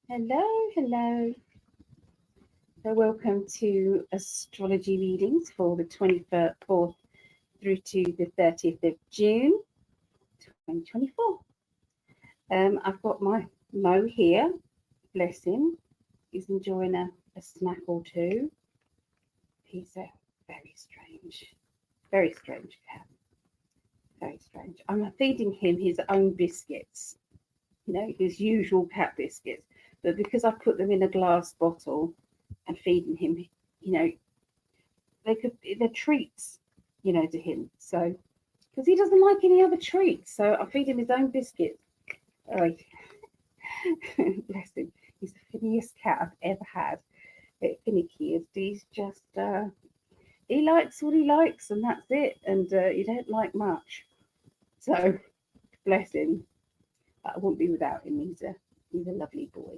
Hello. So welcome to astrology readings for the 24th through to the 30th of June 2024. I've got my Mo here, bless him. He's enjoying a snack or two. He's a very strange cat. Very strange. I'm feeding him his own biscuits, his usual cat biscuits. But because I put them in a glass bottle and feeding him, you know, they're treats, to him. So because he doesn't like any other treats, so I feed him his own biscuits. Oh, bless him. He's the funniest cat I've ever had. Finicky is. He's just he likes what he likes, and that's it. And you don't like much. So bless him. But I wouldn't be without him. He's a lovely boy,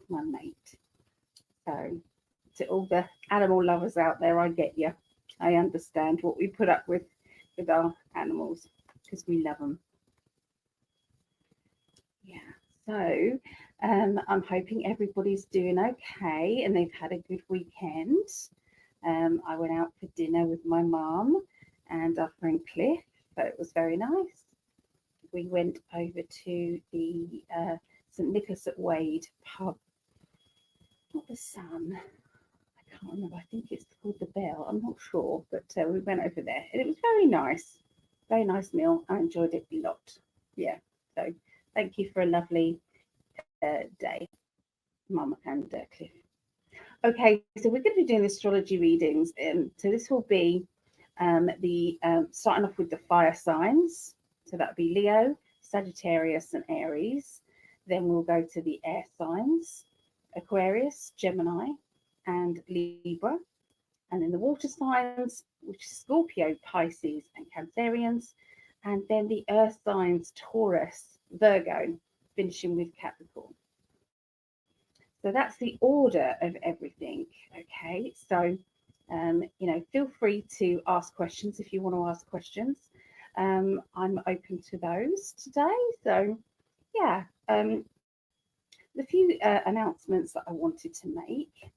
my mate. So to all the animal lovers out there, I get you. I understand what we put up with our animals because we love them. Yeah. So I'm hoping everybody's doing okay and they've had a good weekend. I went out for dinner with my mum and our friend Cliff, so it was very nice. We went over to the St Nicholas at Wade pub, not the Sun. I can't remember. I think it's called the Bell. I'm not sure, but we went over there and it was very nice meal. I enjoyed it a lot. Yeah. So thank you for a lovely day, Mum and Cliff. Okay, so we're going to be doing astrology readings. So this will be the starting off with the fire signs. So that would be Leo, Sagittarius, and Aries. Then we'll go to the air signs, Aquarius, Gemini, and Libra. And then the water signs, which is Scorpio, Pisces, and Cancerians. And then the earth signs, Taurus, Virgo, finishing with Capricorn. So that's the order of everything. Okay, so feel free to ask questions if you want to ask questions. I'm open to those today. So yeah, the few announcements that I wanted to make.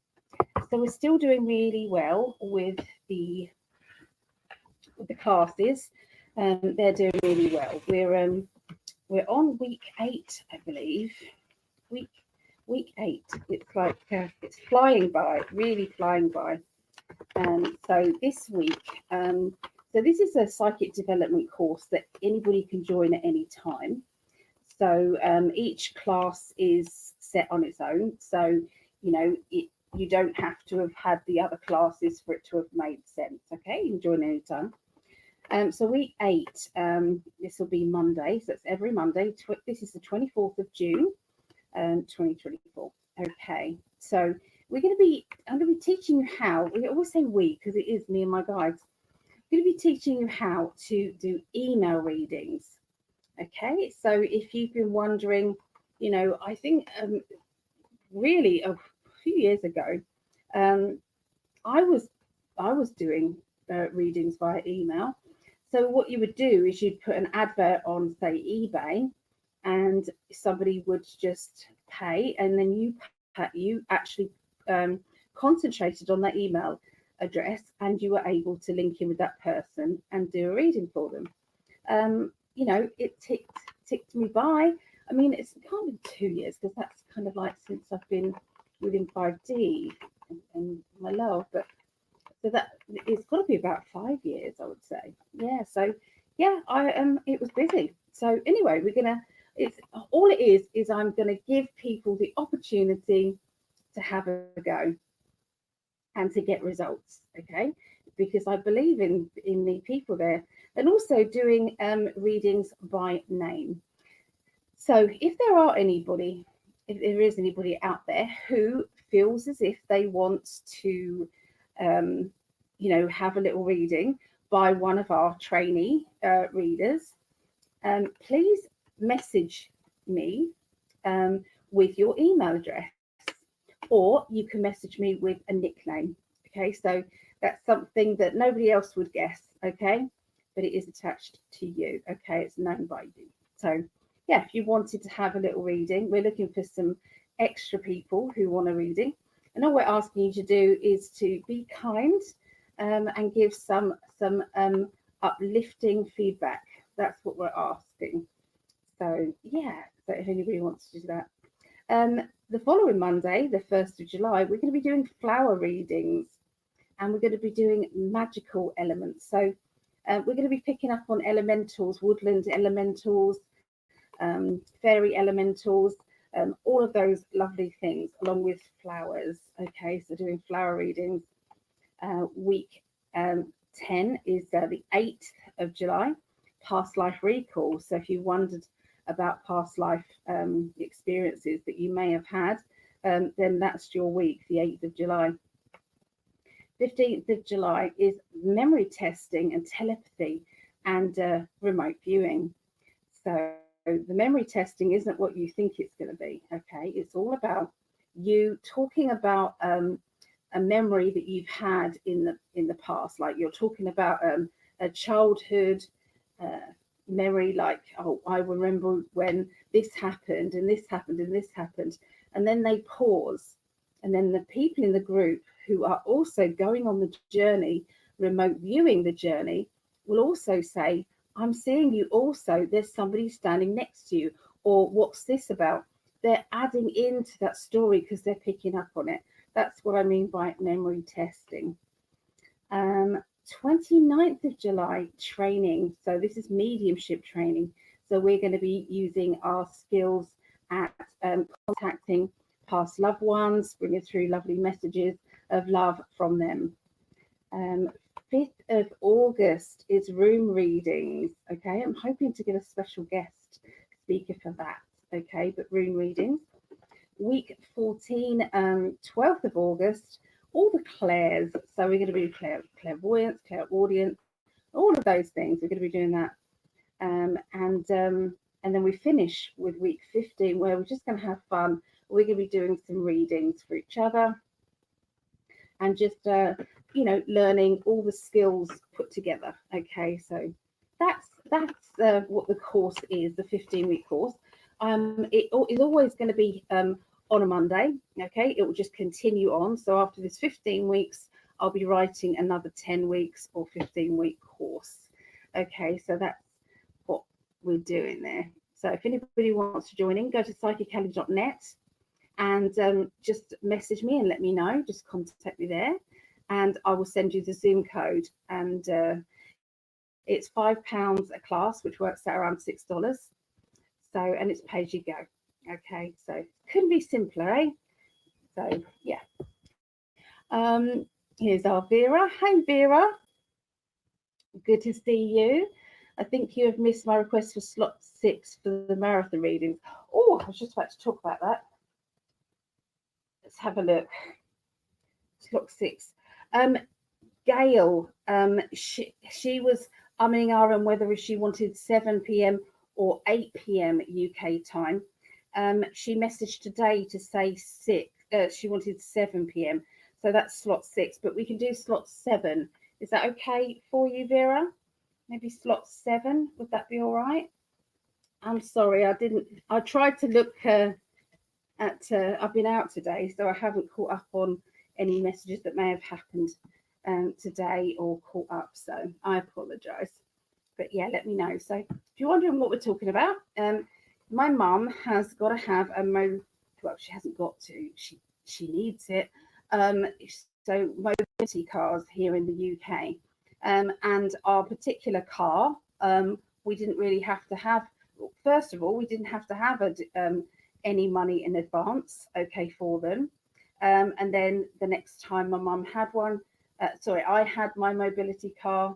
So we're still doing really well with the classes. They're doing really well. We're on week 8, I believe. Week 8. It's like it's flying by, really flying by. So this week, so this is a psychic development course that anybody can join at any time. So each class is set on its own. So you don't have to have had the other classes for it to have made sense. Okay, you can join anytime. So week 8, this will be Monday. So it's every Monday. This is the 24th of June, 2024. Okay, so I'm going to be teaching you how. We always say we because it is me and my guides. I'm going to be teaching you how to do email readings. Okay, so if you've been wondering, I think really a few years ago, I was doing readings via email. So what you would do is you'd put an advert on, say, eBay, and somebody would just pay, and then you actually concentrated on that email address, and you were able to link in with that person and do a reading for them. It ticked me by. I mean, it can't be 2 years because that's kind of like since I've been within 5D and my love, but so that it's got to be about 5 years, I would say. Yeah. So yeah, it was busy. So anyway, it's all it is I'm gonna give people the opportunity to have a go and to get results. Okay. Because I believe in the people there, and also doing readings by name. So if there is anybody out there who feels as if they want to have a little reading by one of our trainee readers, please message me with your email address, or you can message me with a nickname. Okay, so that's something that nobody else would guess. Okay, but it is attached to you. Okay, it's known by you. So yeah, if you wanted to have a little reading, we're looking for some extra people who want a reading. And all we're asking you to do is to be kind and give some uplifting feedback. That's what we're asking. So yeah, so if anybody wants to do that. The following Monday, the 1st of July, we're going to be doing flower readings, and we're going to be doing magical elements. So we're going to be picking up on elementals, woodland elementals, fairy elementals, all of those lovely things, along with flowers. Okay, so doing flower readings. Week 10 is the 8th of July, past life recall. So if you wondered about past life experiences that you may have had, then that's your week, the 8th of July. 15th of July is memory testing and telepathy and remote viewing. So the memory testing isn't what you think it's going to be. Okay, it's all about you talking about a memory that you've had in the past, like you're talking about a childhood memory, like, oh, I remember when this happened and this happened and this happened, and then they pause, and then the people in the group who are also going on the journey, remote viewing the journey, will also say, I'm seeing you also, there's somebody standing next to you, or what's this about? They're adding into that story because they're picking up on it. That's what I mean by memory testing. 29th of July, training. So this is mediumship training. So we're going to be using our skills at contacting past loved ones, bringing through lovely messages of love from them. 5th of August is room readings. Okay, I'm hoping to get a special guest speaker for that. Okay, but room readings. Week 14, 12th of August, all the Clairs. So we're going to be clairvoyance, clairaudience, all of those things. We're going to be doing that. And then we finish with week 15, where we're just going to have fun. We're going to be doing some readings for each other and just, learning all the skills put together. Okay, so that's what the course is, the 15-week course. It is always going to be on a Monday. Okay, it will just continue on. So after this 15 weeks, I'll be writing another 10 weeks or 15-week course. Okay, so that's what we're doing there. So if anybody wants to join in, go to psychically.net and just message me and let me know. Just contact me there, and I will send you the Zoom code. And it's £5 a class, which works out around $6. So, and it's pay as you go. Okay, so couldn't be simpler, eh? So yeah. Here's our Vera. Hi Vera, good to see you. I think you have missed my request for slot 6 for the marathon readings. Oh, I was just about to talk about that. Let's have a look. Slot 6. Gail, she was umming and whether she wanted 7 p.m. or 8 p.m. UK time. She messaged today to say 6. She wanted 7 p.m. So that's slot 6, but we can do slot 7. Is that okay for you, Vera? Maybe slot 7. Would that be all right? I'm sorry, I tried to look I've been out today, so I haven't caught up on any messages that may have happened today or caught up. So I apologise. But yeah, let me know. So if you're wondering what we're talking about, my mum has got to have well, she hasn't got to. She needs it. So mobility cars here in the UK, and our particular car, we didn't really have to have. First of all, we didn't have to have any money in advance, okay, for them. And then the next time my mum had one, I had my mobility car,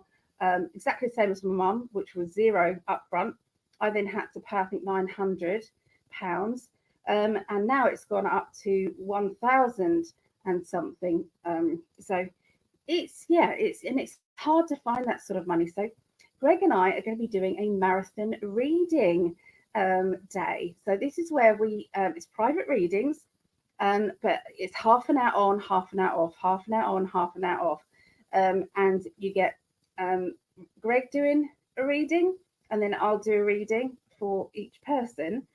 exactly the same as my mum, which was $0 upfront. I then had to pay, I think, £900, and now it's gone up to 1,000 and something. So it's hard to find that sort of money. So Greg and I are going to be doing a marathon reading day. So this is where we it's private readings, but it's half an hour on, half an hour off, half an hour on, half an hour off, and you get Greg doing a reading, and then I'll do a reading for each person.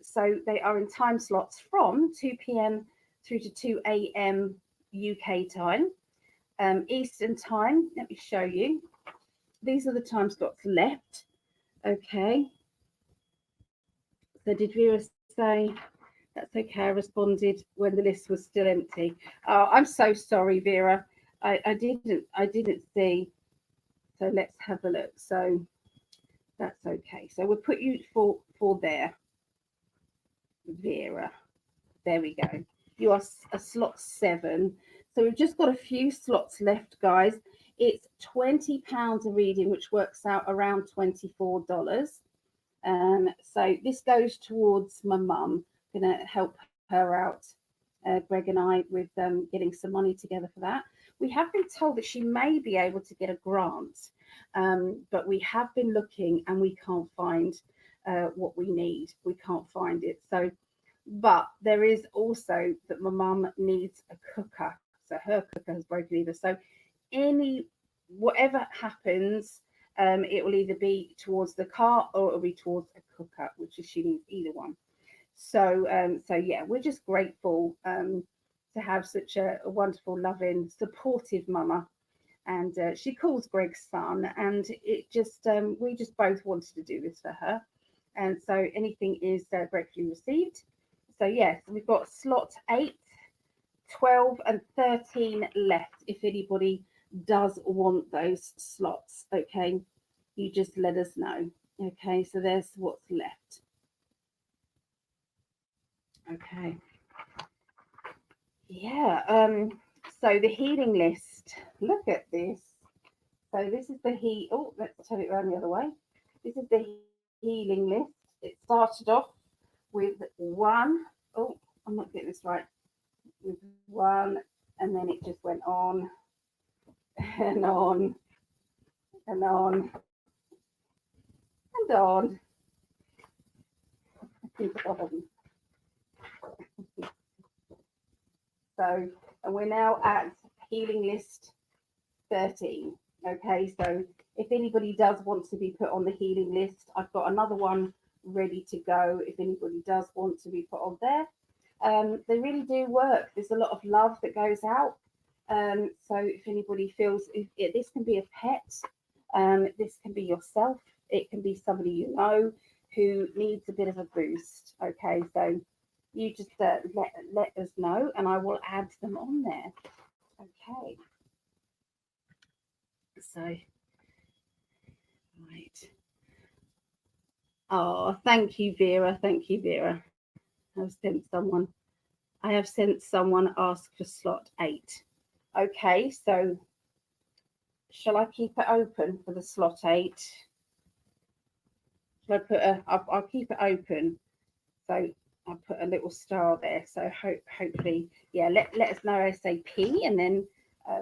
So they are in time slots from 2 p.m. through to 2 a.m. UK time. Eastern time, let me show you. These are the time slots left. Okay. So did Vera say, that's okay, I responded when the list was still empty. Oh, I'm so sorry, Vera. I didn't see. So let's have a look. So that's okay. So we'll put you for there, Vera. There we go. You are a slot 7. So we've just got a few slots left, guys. It's £20 a reading, which works out around $24. So this goes towards my mum. Going to help her out, Greg and I, with getting some money together for that. We have been told that she may be able to get a grant, but we have been looking and we can't find what we need. We can't find it. So, but there is also that my mum needs a cooker. So her cooker has broken either. So whatever happens, it will either be towards the car or it'll be towards a cooker, which is she needs either one. So yeah, we're just grateful to have such a wonderful, loving, supportive mama. And she calls Greg's son, and it just we just both wanted to do this for her, and so anything is gratefully received. So yes, we've got slot 8, 12, and 13 left. If anybody does want those slots, okay, you just let us know. Okay, so there's what's left. Okay. Yeah, so the healing list, look at this. So this is the oh, let's turn it around the other way. This is the healing list. It started off with 1. Oh, I'm not getting this right. With 1, and then it just went on and on and on and on and on. So, and we're now at healing list 13. Okay, so if anybody does want to be put on the healing list, I've got another one ready to go. If anybody does want to be put on there, they really do work. There's a lot of love that goes out. So if anybody feels, this can be a pet, this can be yourself, it can be somebody you know who needs a bit of a boost. Okay, so you just let us know, and I will add them on there. Okay. So, right. Oh, thank you, Vera. Thank you, Vera. I have sent someone ask for slot 8. Okay, so shall I keep it open for the slot 8? Shall I put I'll keep it open. So I'll put a little star there. So hopefully, yeah, let us know ASAP, and then I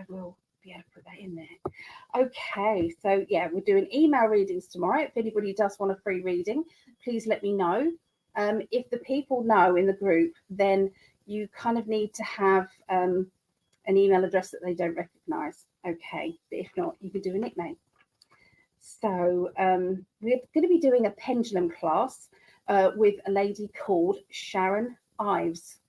will be able to put that in there. Okay, so yeah, we're doing email readings tomorrow. If anybody does want a free reading, please let me know. If the people know in the group, then you kind of need to have an email address that they don't recognize. Okay, but if not, you can do a nickname. So we're going to be doing a pendulum class with a lady called Sharon Ives.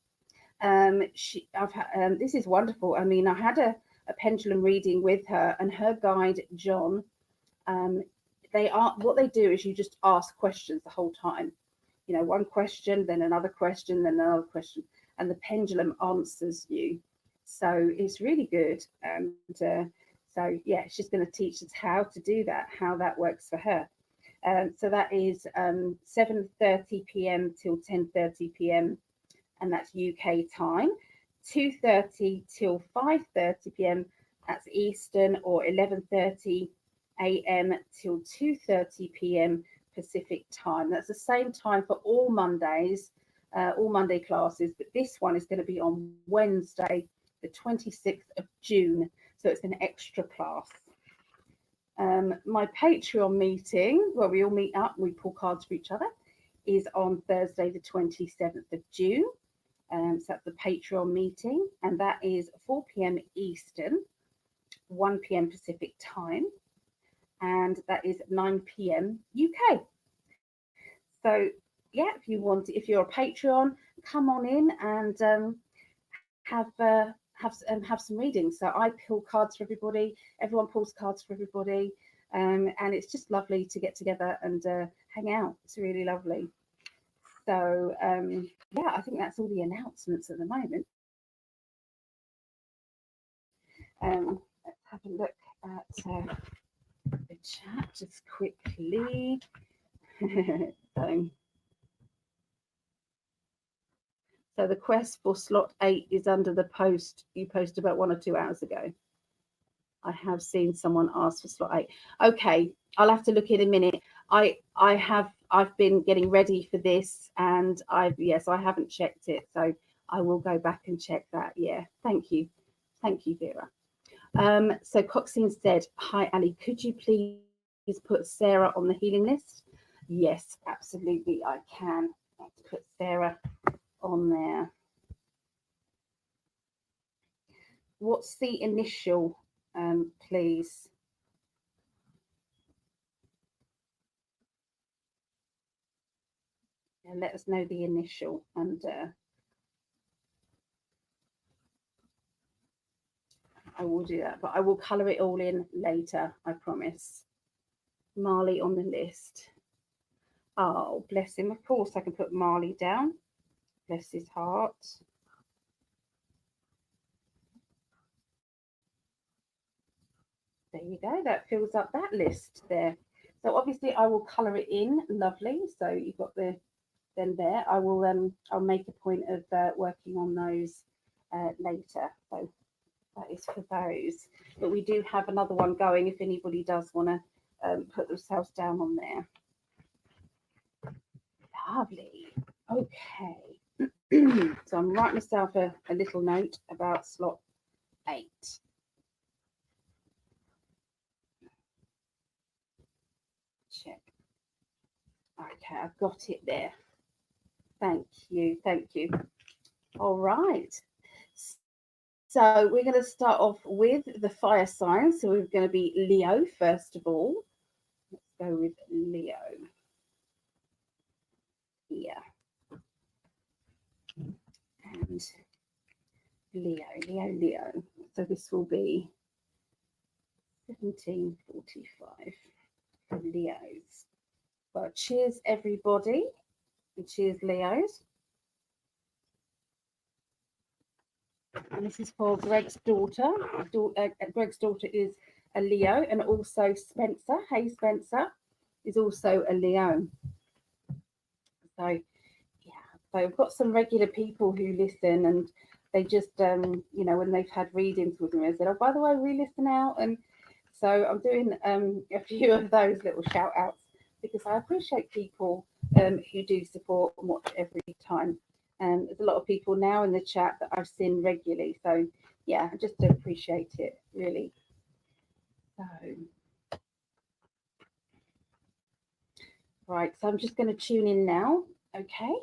This is wonderful. I mean, I had a pendulum reading with her and her guide John. What they do is you just ask questions the whole time. You know, one question, then another question, then another question, and the pendulum answers you. So it's really good. And so yeah, she's going to teach us how to do that, how that works for her. So that is 7:30 p.m. till 10:30 p.m. and that's UK time. 2:30 till 5:30 p.m. that's Eastern, or 11:30 a.m. till 2:30 p.m. Pacific time. That's the same time for all Mondays, all Monday classes, but this one is going to be on Wednesday, the 26th of June. So it's an extra class. My Patreon meeting, where we all meet up, we pull cards for each other, is on Thursday, the 27th of June. So that's the Patreon meeting, and that is 4 p.m. Eastern, 1 p.m. Pacific time, and that is 9 p.m. UK. So yeah, if you're a Patreon, come on in and have some readings. So I pull cards for everybody. Everyone pulls cards for everybody, and it's just lovely to get together and hang out. It's really lovely. So yeah, I think that's all the announcements at the moment. Let's have a look at the chat just quickly. so, so the quest for slot 8 is under the post you posted about 1 or 2 hours ago. I have seen someone ask for slot 8. Okay, I'll have to look in a minute. I've been getting ready for this, and I haven't checked it, so I will go back and check that. Yeah, thank you, Vera. So Coxine said, "Hi Ali, could you please put Sarah on the healing list?" Yes, absolutely, I can. Let's put Sarah on there. What's the initial, please? And let us know the initial, and I will do that. But I will colour it all in later, I promise. Marley on the list. Oh, bless him. Of course, I can put Marley down. Bless his heart. There you go. That fills up that list there. So obviously, I will colour it in. Lovely. So you've got the then there. I will I'll make a point of working on those later. So that is for those. But we do have another one going if anybody does want to put themselves down on there. Lovely. Okay. So I'm writing myself a little note about slot 8. Check. Okay, I've got it there. Thank you. Thank you. All right. So we're going to start off with the fire signs. So we're going to be Leo first of all. Let's go with Leo. Yeah. And Leo. So this will be 1745 for Leos. Well, cheers everybody. And cheers Leos. And this is for Greg's daughter. Greg's daughter is a Leo, and also Spencer. Hey, Spencer is also a Leo. So, yeah. So I've got some regular people who listen, and they just, when they've had readings with me, they said, "Oh, by the way, we listen out." And so I'm doing a few of those little shout outs because I appreciate people who do support and watch every time. There's a lot of people now in the chat that I've seen regularly. So, yeah, I just appreciate it, really. So, right, so I'm just going to tune in now. Okay,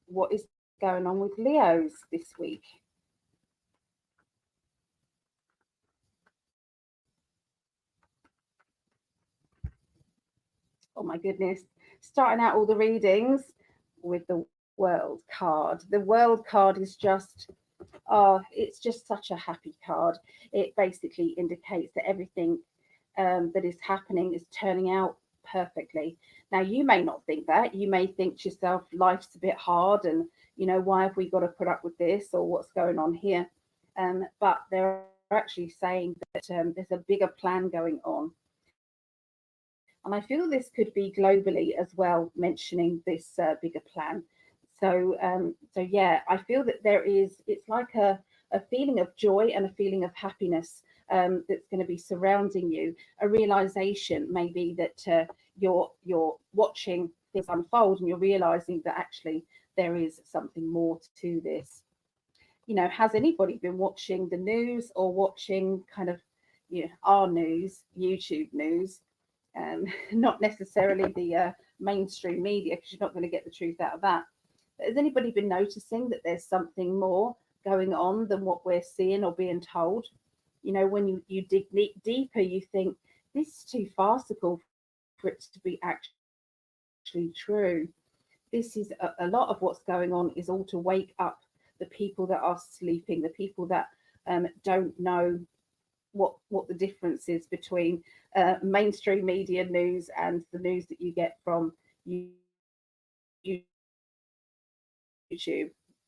what is going on with Leos this week? Oh my goodness, starting out all the readings with the world card. The world card is just, oh, it's just such a happy card. It basically indicates that everything that is happening is turning out perfectly. Now, you may not think that. You may think to yourself, life's a bit hard, and why have we got to put up with this, or what's going on here? But they're actually saying that there's a bigger plan going on. And I feel this could be globally as well, mentioning this bigger plan. So yeah, I feel that it's like a feeling of joy and a feeling of happiness that's going to be surrounding you. A realization maybe that you're watching things unfold and you're realizing that actually there is something more to this. Has anybody been watching the news or watching kind of our news, YouTube news? Not necessarily the mainstream media, because you're not going to get the truth out of that. But has anybody been noticing that there's something more going on than what we're seeing or being told? When you dig deeper, you think this is too farcical for it to be actually true. this is a lot of what's going on is all to wake up the people that are sleeping, the people that don't know what the difference is between mainstream media news and the news that you get from YouTube.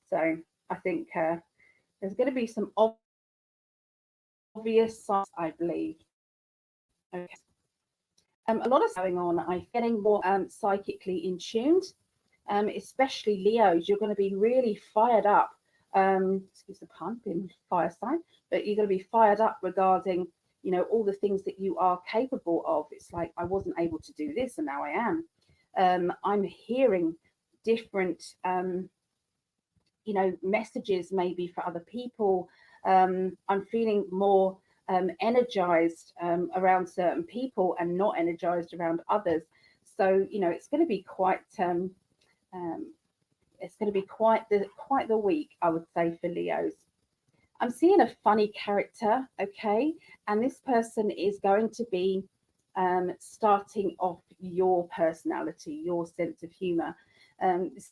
So I think there's going to be some obvious signs, I believe. Okay. A lot of going on. I'm getting more psychically in tuned, especially Leos. You're going to be really fired up. Excuse the pun, being fire sign, but you're going to be fired up regarding, all the things that you are capable of. It's like, I wasn't able to do this, and now I am. I'm hearing different, messages maybe for other people. I'm feeling more energized around certain people and not energized around others. So it's going to be um, quite the week, I would say, for Leos. I'm seeing a funny character, okay, and this person is going to be starting off your personality, your sense of humor. This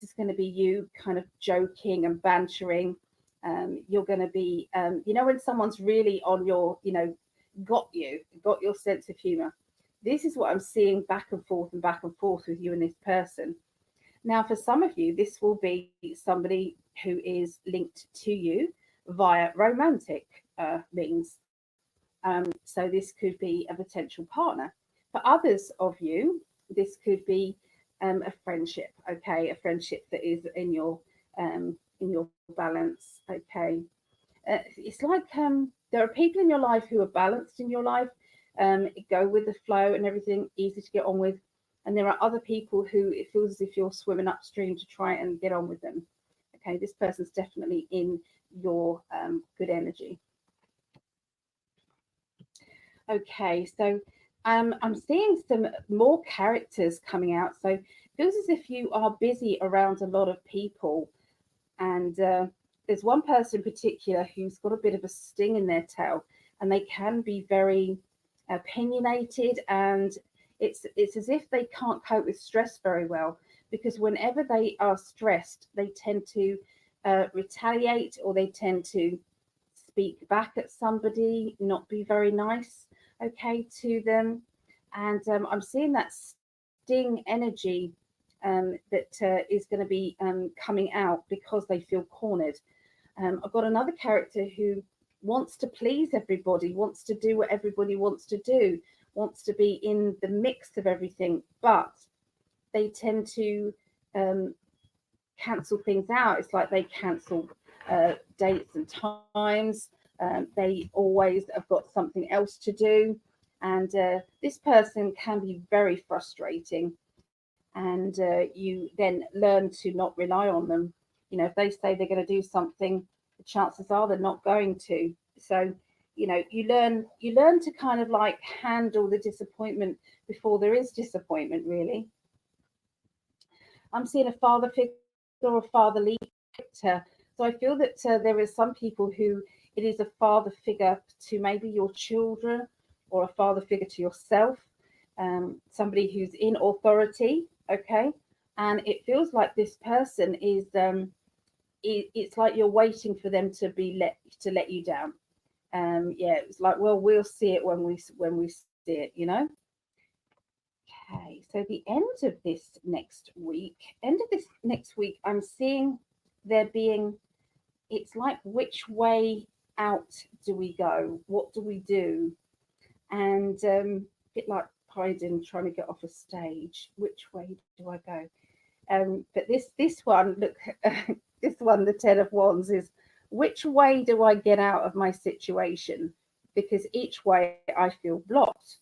is going to be you kind of joking and bantering. You're going to be, when someone's really on your, got your sense of humor. This is what I'm seeing back and forth and back and forth with you and this person. Now, for some of you, this will be somebody who is linked to you via romantic means. So this could be a potential partner. For others of you, this could be a friendship. Okay, a friendship that is in your balance. Okay, it's like there are people in your life who are balanced in your life, go with the flow and everything, easy to get on with. And there are other people who it feels as if you're swimming upstream to try and get on with them. Okay, this person's definitely in your good energy. Okay, so I'm seeing some more characters coming out. So it feels as if you are busy around a lot of people, and there's one person in particular who's got a bit of a sting in their tail, and they can be very opinionated, and it's as if they can't cope with stress very well, because whenever they are stressed, they tend to retaliate, or they tend to speak back at somebody, not be very nice, okay, to them. And I'm seeing that sting energy that is going to be coming out because they feel cornered. I've got another character who wants to please everybody, wants to do what everybody wants to do, wants to be in the mix of everything, but they tend to cancel things out. It's like they cancel dates and times. They always have got something else to do. And this person can be very frustrating. And you then learn to not rely on them. If they say they're going to do something, the chances are they're not going to. So, you learn to kind of like handle the disappointment before there is disappointment, really. I'm seeing a father figure or a fatherly character. So I feel that there is some people who it is a father figure to maybe your children, or a father figure to yourself, somebody who's in authority, okay? And it feels like this person is, it's like you're waiting for them to let you down. Yeah, it's like, well, we'll see it when we see it. Okay, so the end of this next week, I'm seeing there being, it's like, which way out do we go? What do we do? And a bit like Haydn trying to get off a stage. Which way do I go? But this one, look, this one, the Ten of Wands, is which way do I get out of my situation? Because each way I feel blocked.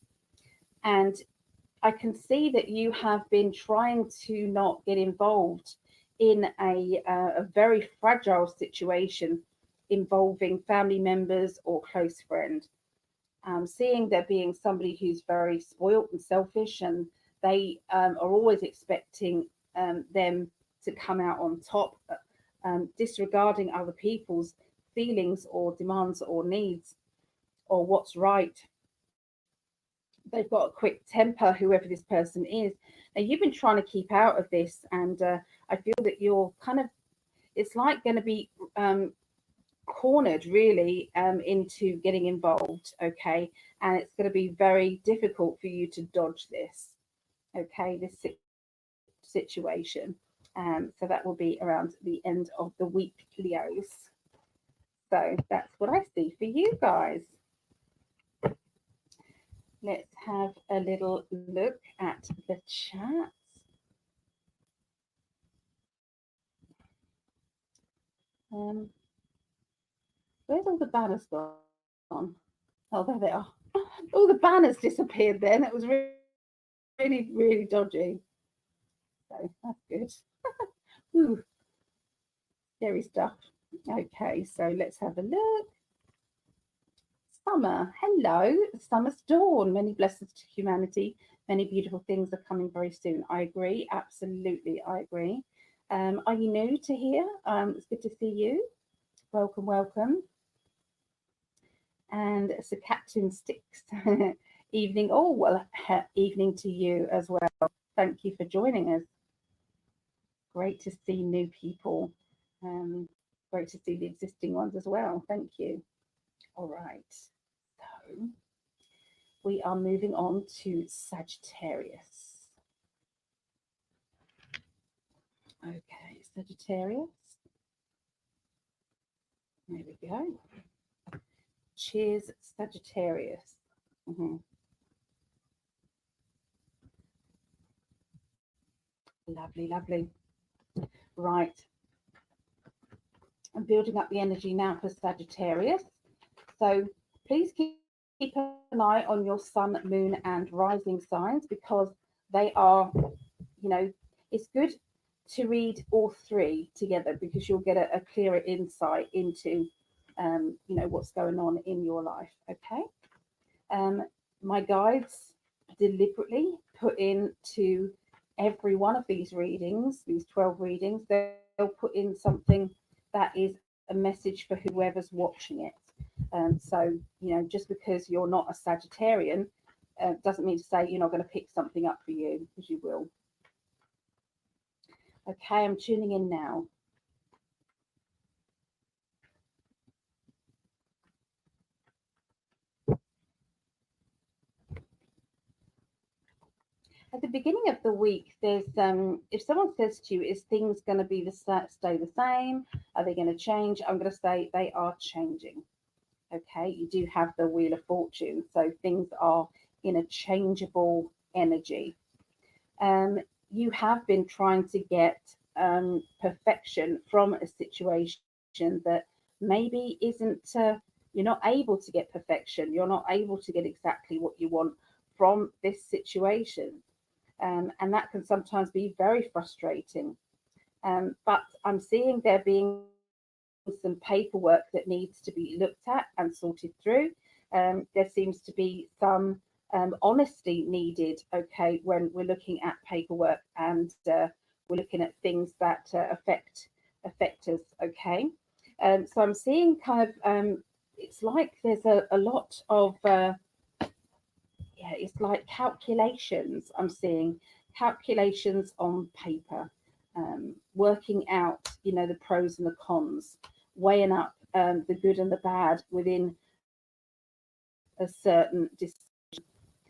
And I can see that you have been trying to not get involved in a very fragile situation involving family members or close friend. Seeing there being somebody who's very spoilt and selfish, and they are always expecting them to come out on top, disregarding other people's feelings or demands or needs or what's right. they've got a quick temper, whoever this person is. Now, you've been trying to keep out of this, and I feel that you're kind of, it's like going to be cornered really into getting involved, okay? And it's going to be very difficult for you to dodge this, okay? This situation. So that will be around the end of the week, Leos. So that's what I see for you guys. Let's have a little look at the chat. Where's all the banners gone? Oh, there they are. All the banners disappeared then. It was really, really dodgy. So that's good. Ooh, scary stuff. Okay, so let's have a look. Summer, hello. Summer's dawn. Many blessings to humanity. Many beautiful things are coming very soon. I agree. Absolutely, I agree. Are you new to here? It's good to see you. Welcome, welcome. And it's a Captain Sticks evening. Oh, well, evening to you as well. Thank you for joining us. Great to see new people. Great to see the existing ones as well. Thank you. All right. So we are moving on to Sagittarius. Okay, Sagittarius. There we go. Cheers, Sagittarius. Lovely, lovely. Right. I'm building up the energy now for Sagittarius. So please keep an eye on your sun, moon, and rising signs, because they are, you know, it's good to read all three together, because you'll get a clearer insight into, you know, what's going on in your life. Okay. My guides deliberately put into every one of these readings, these 12 readings, they'll put in something that is a message for whoever's watching it. So, you know, just because you're not a Sagittarian doesn't mean to say you're not going to pick something up for you, because you will. Okay, I'm tuning in now. At the beginning of the week, there's if someone says to you, is things going to be stay the same? Are they going to change? I'm going to say they are changing. Okay, you do have the Wheel of Fortune, so things are in a changeable energy. You have been trying to get perfection from a situation that maybe isn't, you're not able to get perfection, you're not able to get exactly what you want from this situation. And that can sometimes be very frustrating. But I'm seeing there being some paperwork that needs to be looked at and sorted through. There seems to be some honesty needed, okay, when we're looking at paperwork and we're looking at things that affect us, okay. So I'm seeing kind of, it's like there's a lot of, yeah, it's like calculations. I'm seeing calculations on paper, working out, you know, the pros and the cons, weighing up the good and the bad within a certain decision.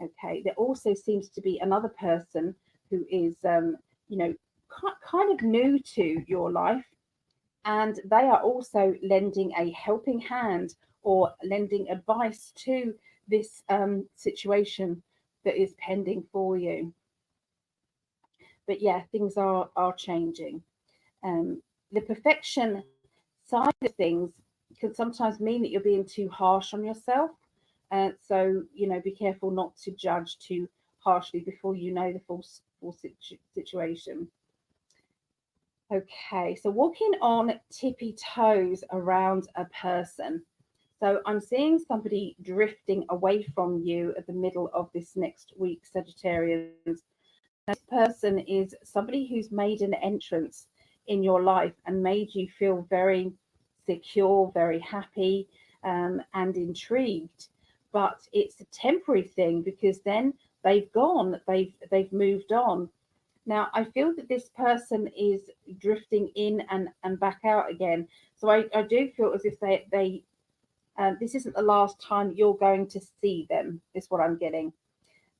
Okay, there also seems to be another person who is, you know, kind of new to your life, and they are also lending a helping hand or lending advice to this situation that is pending for you. But yeah, things are changing. The perfection side of things can sometimes mean that you're being too harsh on yourself. So, you know, be careful not to judge too harshly before you know the full situation. Okay, so walking on tippy toes around a person. So I'm seeing somebody drifting away from you at the middle of this next week, Sagittarians. This person is somebody who's made an entrance in your life and made you feel very secure, very happy, and intrigued. but it's a temporary thing because then they've gone, they've moved on. Now, I feel that this person is drifting in and back out again. So I do feel as if they this isn't the last time you're going to see them, is what I'm getting.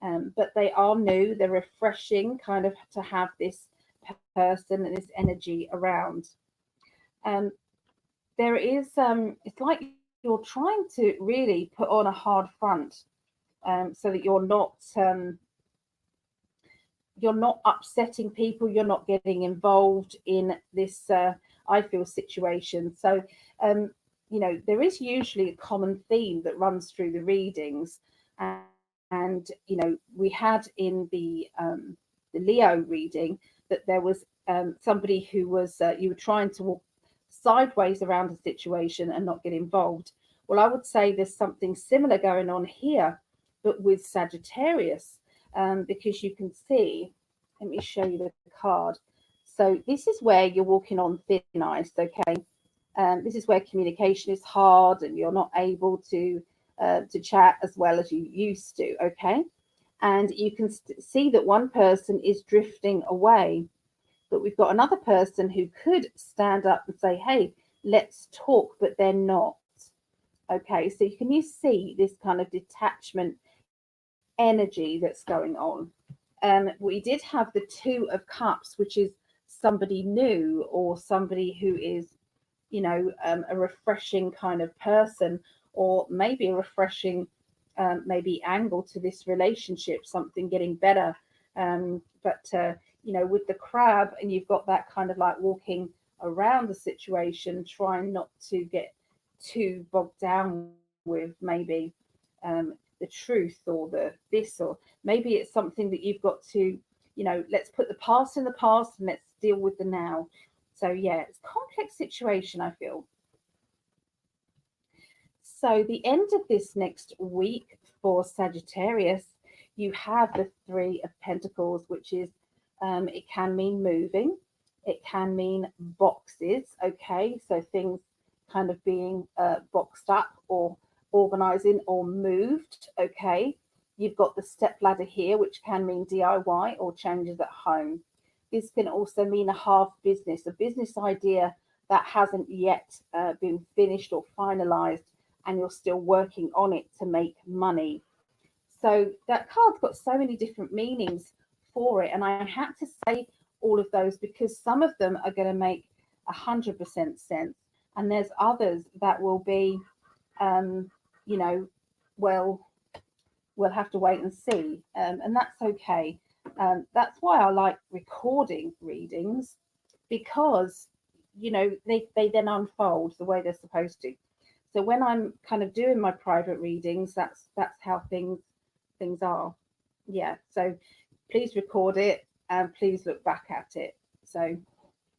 But they are new, they're refreshing kind of to have this person and this energy around. Um, there is, it's like you're trying to really put on a hard front so that you're not upsetting people, you're not getting involved in this I feel situation. So you know, there is usually a common theme that runs through the readings, and you know, we had in the Leo reading that there was somebody who was you were trying to walk sideways around a situation and not get involved. Well, I would say there's something similar going on here, but with Sagittarius, because you can see, let me show you the card. So this is where you're walking on thin ice, okay? This is where communication is hard and you're not able to chat as well as you used to, okay? And you can see that one person is drifting away, but we've got another person who could stand up and say, hey, let's talk, but they're not. Okay, so can you see this kind of detachment energy that's going on? We did have the Two of Cups, which is somebody new or somebody who is, you know, a refreshing kind of person, or maybe a refreshing maybe angle to this relationship, something getting better. But you know, with the Crab, and you've got that kind of like walking around the situation, trying not to get too bogged down with maybe the truth or the this, or maybe it's something that you've got to, you know, let's put the past in the past and let's deal with the now. So yeah, it's a complex situation, I feel. So the end of this next week for Sagittarius, you have the Three of Pentacles, which is it can mean moving, it can mean boxes, okay, so things kind of being boxed up or organizing or moved, okay. You've got the step ladder here, which can mean DIY or changes at home. This can also mean a half business, a business idea that hasn't yet been finished or finalized, and you're still working on it to make money. So that card's got so many different meanings for it, and I had to say all of those because some of them are going to make 100% sense, and there's others that will be, you know, well, we'll have to wait and see, and that's okay. That's why I like recording readings, because you know they then unfold the way they're supposed to. So when I'm kind of doing my private readings, that's how things are. Yeah. So please record it and please look back at it. So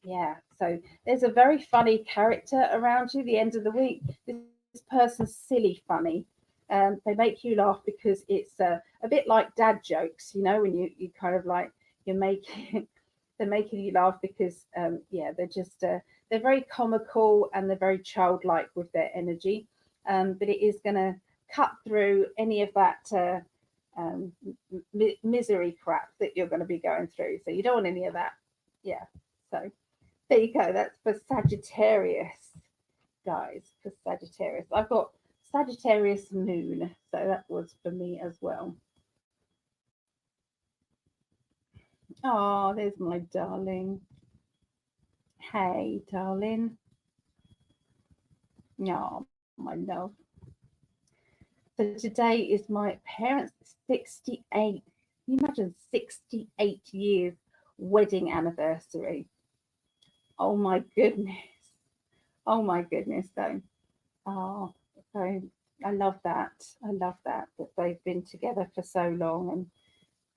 yeah. So there's a very funny character around you. The end of the week, this person's silly funny. They make you laugh because it's a bit like dad jokes, you know, when you kind of like you're making they're making you laugh because yeah, they're just they're very comical and they're very childlike with their energy, but it is going to cut through any of that misery crap that you're going to be going through. So you don't want any of that. Yeah. So there you go. That's for Sagittarius, guys. For Sagittarius, I've got Sagittarius moon, so that was for me as well. Oh, there's my darling. Hey, darling. No, my love. So today is my parents' 68. Can you imagine 68 years wedding anniversary? Oh my goodness. Oh my goodness, though. Oh, so I love that. I love that they've been together for so long, and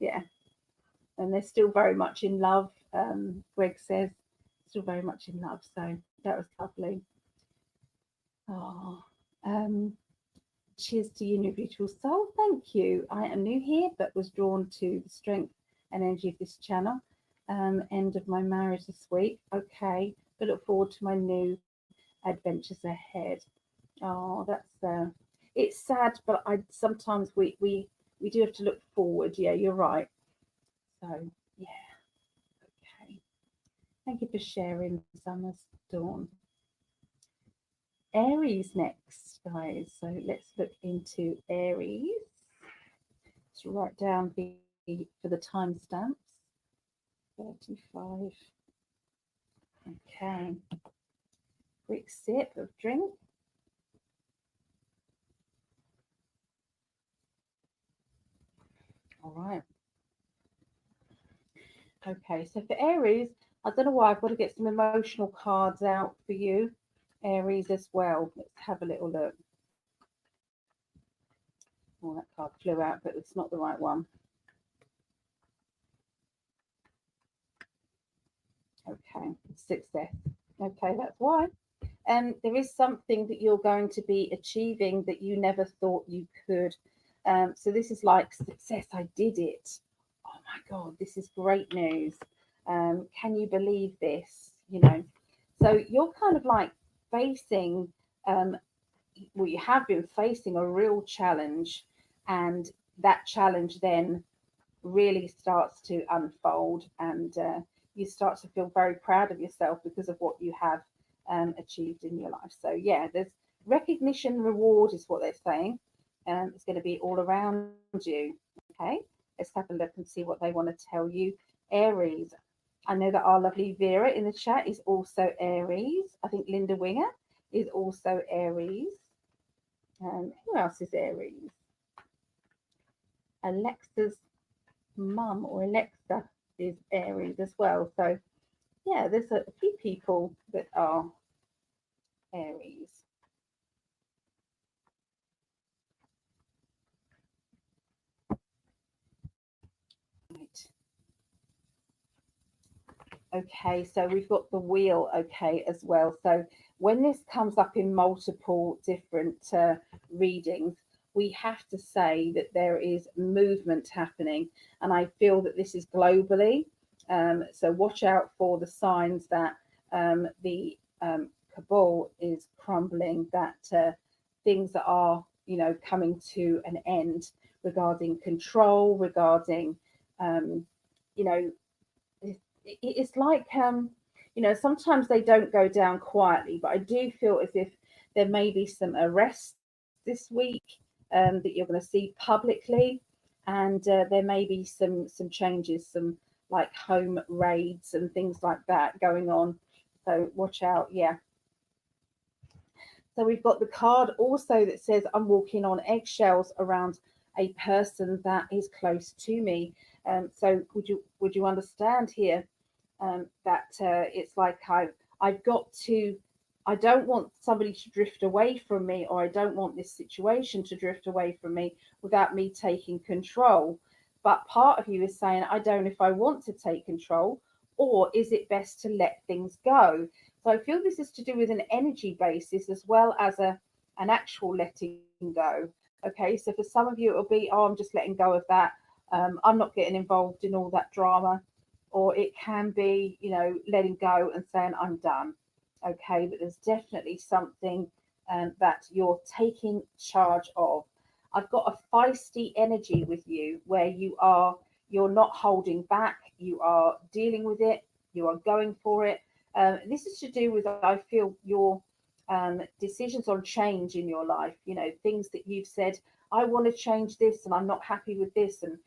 yeah, and they're still very much in love. Greg says still very much in love. So that was lovely. Oh, cheers to you, new beautiful soul. Thank you. I am new here, but was drawn to the strength and energy of this channel. End of my marriage this week. Okay, but look forward to my new adventures ahead. Oh, that's it's sad, but I sometimes we do have to look forward. Yeah, you're right. So yeah, okay. Thank you for sharing, Summer's Dawn. Aries next, guys. So let's look into Aries. Let's write down for the timestamps. 35. Okay. Quick sip of drink. All right. Okay, so for Aries, I don't know why I've got to get some emotional cards out for you, Aries, as well. Let's have a little look. Oh, that card flew out, but it's not the right one. Okay, success. Okay, that's why. There is something that you're going to be achieving that you never thought you could. So this is like success. I did it. Oh my God, this is great news. Can you believe this? You know, so you're kind of like facing, well, you have been facing a real challenge, and that challenge then really starts to unfold, and you start to feel very proud of yourself because of what you have achieved in your life. So yeah, there's recognition, reward is what they're saying. It's going to be all around you. Okay, let's have a look and see what they want to tell you. Aries. I know that our lovely Vera in the chat is also Aries. I think Linda Winger is also Aries. Who else is Aries? Alexa's mum or Alexa is Aries as well. So yeah, there's a few people that are Aries. Right. Okay, so we've got the wheel, okay, as well. So when this comes up in multiple different readings, we have to say that there is movement happening, and I feel that this is globally. So watch out for the signs that the cabal is crumbling, that things are, coming to an end regarding control, regarding, you know, it's like sometimes they don't go down quietly, but I do feel as if there may be some arrests this week that you're going to see publicly, and there may be some changes, some like home raids and things like that going on. So watch out. Yeah. So we've got the card also that says I'm walking on eggshells around a person that is close to me. So would you understand here that it's like I've got to, I don't want somebody to drift away from me, or I don't want this situation to drift away from me without me taking control. But part of you is saying, I don't know if I want to take control, or is it best to let things go? So I feel this is to do with an energy basis as well as an actual letting go. Okay, so for some of you, it'll be, oh, I'm just letting go of that. I'm not getting involved in all that drama. Or it can be, letting go and saying, I'm done. Okay, but there's definitely something that you're taking charge of. I've got a feisty energy with you where you're not holding back, you are dealing with it, you are going for it. This is to do with, I feel, your decisions on change in your life, things that you've said, I want to change this and I'm not happy with this, and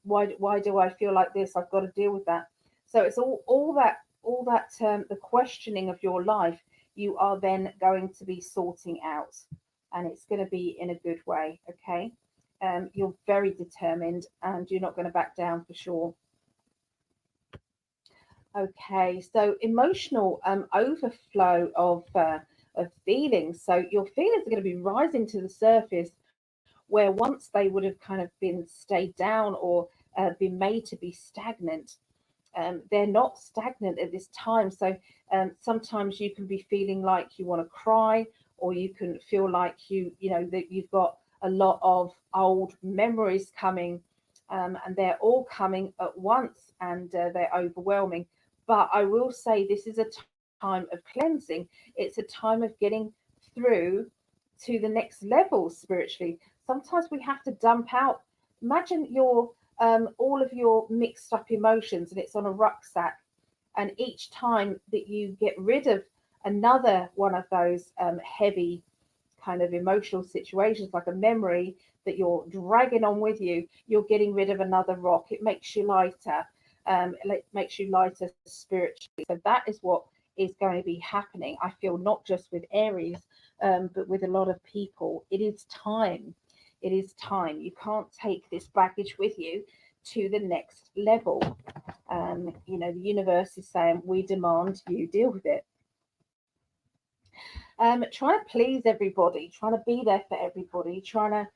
why do I feel like this? I've got to deal with that. So it's all that the questioning of your life, you are then going to be sorting out, and it's going to be in a good way. Okay, you're very determined and you're not going to back down for sure. Okay, so emotional overflow of feelings. So your feelings are going to be rising to the surface, where once they would have kind of been stayed down or been made to be stagnant. They're not stagnant at this time. So sometimes you can be feeling like you want to cry, or you can feel like that you've got a lot of old memories coming, and they're all coming at once, and they're overwhelming. But I will say this is a time of cleansing. It's a time of getting through to the next level spiritually. Sometimes we have to dump out. Imagine your all of your mixed up emotions, and it's on a rucksack. And each time that you get rid of another one of those heavy kind of emotional situations, like a memory that you're dragging on with you, you're getting rid of another rock. It makes you lighter. It makes you lighter spiritually. So that is what is going to be happening. I feel not just with Aries, but with a lot of people. It is time. It is time. You can't take this baggage with you to the next level. The universe is saying, we demand you deal with it. Trying to please everybody, trying to be there for everybody, trying to,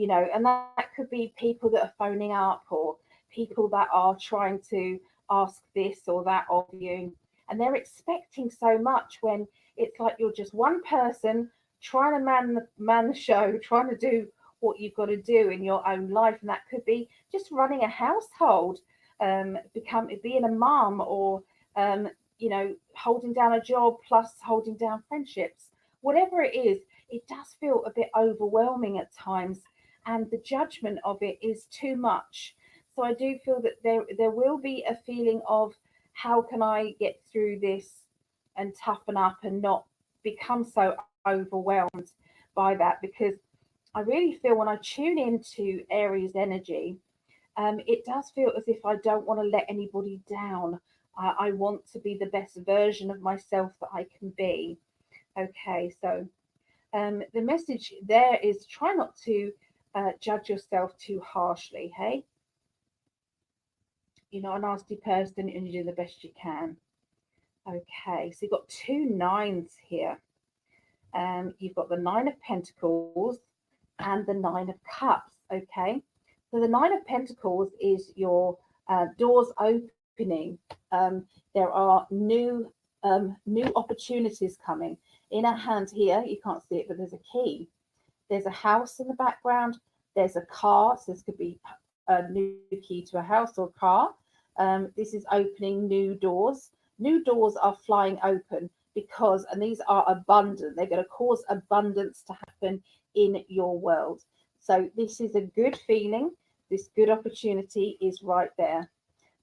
and that could be people that are phoning up, or people that are trying to ask this or that of you. And they're expecting so much when it's like you're just one person trying to man the show, trying to do what you've got to do in your own life. And that could be just running a household, being a mum, or holding down a job plus holding down friendships. Whatever it is, it does feel a bit overwhelming at times, and the judgment of it is too much. So I do feel that there will be a feeling of, how can I get through this and toughen up and not become so overwhelmed by that? Because I really feel when I tune into Aries energy, it does feel as if I don't want to let anybody down. I want to be the best version of myself that I can be. Okay, so the message there is, try not to judge yourself too harshly. Hey, you're not a nasty person and you do the best you can. Okay, so you've got 2 9s here. You've got the 9 of Pentacles and the 9 of Cups. Okay, so the 9 of Pentacles is your doors opening. There are new opportunities coming. In our hand here, you can't see it, but there's a key. There's a house in the background. There's a car. So this could be a new key to a house or a car. This is opening new doors. New doors are flying open because, and these are abundant. They're going to cause abundance to happen in your world. So this is a good feeling. This good opportunity is right there.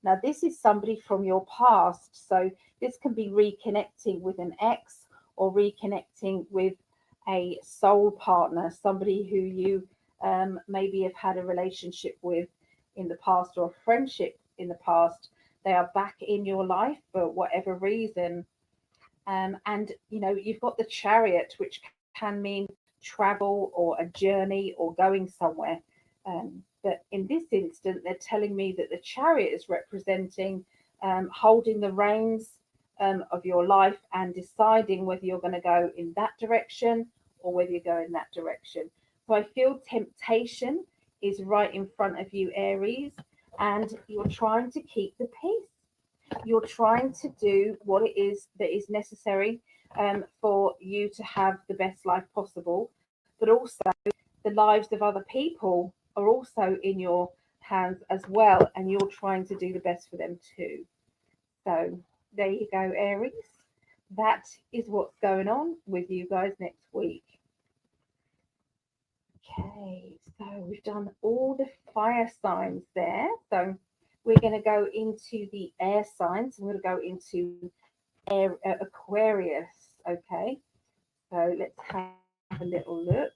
Now, this is somebody from your past. So this can be reconnecting with an ex, or reconnecting with a soul partner, somebody who you maybe have had a relationship with in the past, or a friendship in the past. They are back in your life for whatever reason. And, you've got the Chariot, which can mean travel or a journey or going somewhere. But in this instant, they're telling me that the Chariot is representing holding the reins of your life and deciding whether you're going to go in that direction or whether you go in that direction. So I feel temptation is right in front of you, Aries, and you're trying to keep the peace. You're trying to do what it is that is necessary for you to have the best life possible, but also the lives of other people are also in your hands as well, and you're trying to do the best for them too. So there you go, Aries. That is what's going on with you guys next week. Okay, so we've done all the fire signs there. So we're going to go into the air signs. I'm going to go into Aquarius. Okay, so let's have a little look.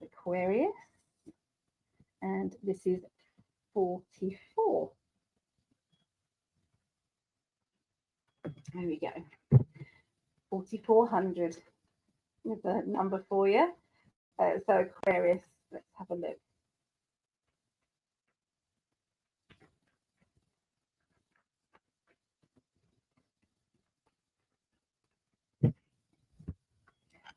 Aquarius, and this is 44. There we go. 4,400 is the number for you. So Aquarius, let's have a look.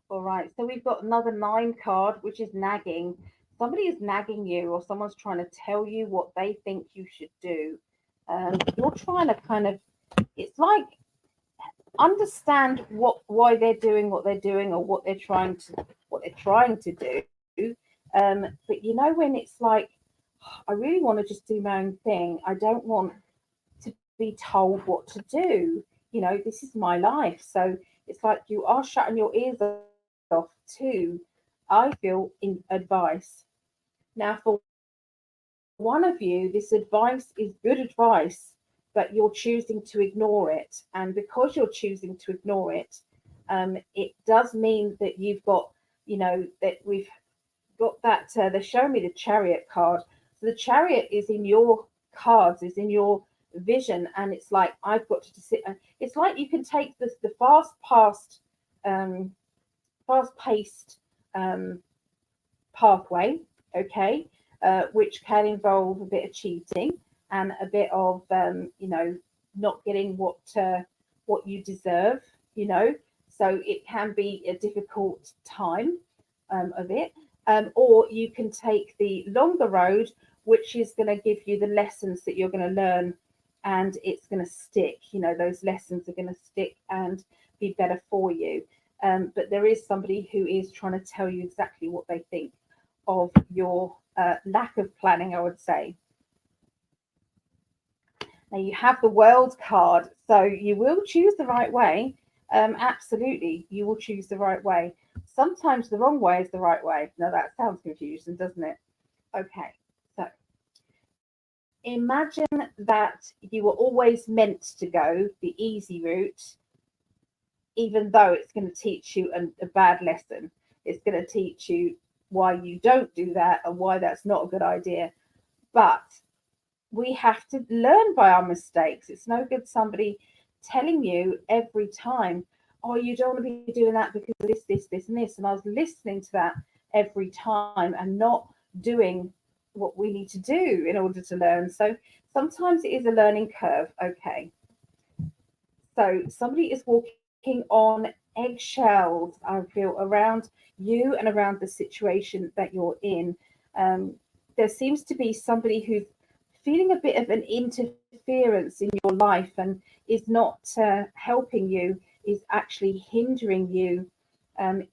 All right, so we've got another 9 card, which is nagging. Somebody is nagging you, or someone's trying to tell you what they think you should do. You're trying to kind of, it's like, understand why they're doing what they're doing, or what they're trying to do. But when it's like, I really want to just do my own thing. I don't want to be told what to do. This is my life. So it's like you are shutting your ears off to, I feel, in advice. Now, for one of you, this advice is good advice, but you're choosing to ignore it. And because you're choosing to ignore it, it does mean that you've got, that we've got that, they're showing me the Chariot card. So the Chariot is in your cards, is in your vision, and it's like, I've got to sit. It's like you can take the fast-paced pathway, okay, which can involve a bit of cheating and a bit of, not getting what you deserve, So it can be a difficult time of it. Or you can take the longer road, which is going to give you the lessons that you're going to learn, and it's going to stick. Those lessons are going to stick and be better for you. But there is somebody who is trying to tell you exactly what they think of your lack of planning, I would say. Now you have the World card, so you will choose the right way. Absolutely, you will choose the right way. Sometimes the wrong way is the right way. Now that sounds confusing, doesn't it? Okay, so imagine that you were always meant to go the easy route, even though it's going to teach you a bad lesson. It's going to teach you why you don't do that and why that's not a good idea. But we have to learn by our mistakes. It's no good somebody telling you every time, oh, you don't want to be doing that because of this, and this. And I was listening to that every time and not doing what we need to do in order to learn. So sometimes it is a learning curve. Okay. So somebody is walking on eggshells, I feel, around you and around the situation that you're in. There seems to be somebody who's feeling a bit of an interference in your life and is not helping you, is actually hindering you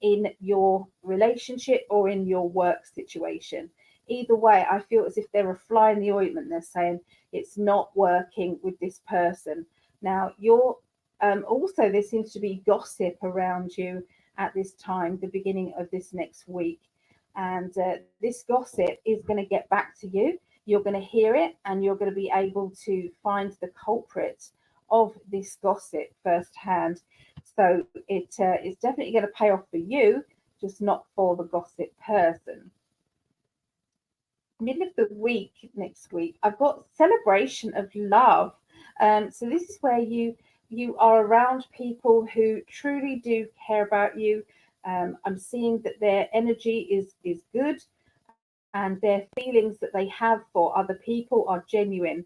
in your relationship or in your work situation. Either way, I feel as if they're a fly in the ointment. They're saying it's not working with this person. Now, you're also, there seems to be gossip around you at this time, the beginning of this next week. And this gossip is going to get back to you. You're going to hear it and you're going to be able to find the culprit of this gossip firsthand. So it is definitely going to pay off for you, just not for the gossip person. Middle of the week, next week, I've got celebration of love. So this is where you are around people who truly do care about you. I'm seeing that their energy is good, and their feelings that they have for other people are genuine.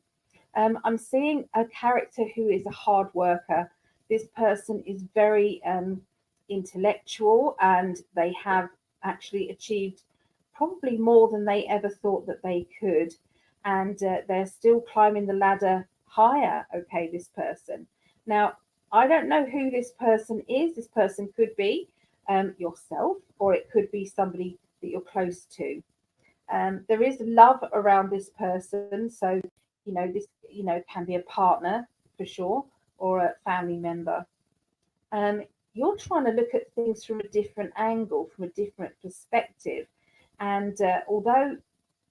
I'm seeing a character who is a hard worker. This person is very intellectual, and they have actually achieved probably more than they ever thought that they could. And they're still climbing the ladder higher. Okay, this person. Now, I don't know who this person is. This person could be yourself, or it could be somebody that you're close to. There is love around this person. So, this, can be a partner for sure, or a family member. You're trying to look at things from a different angle, from a different perspective. And although,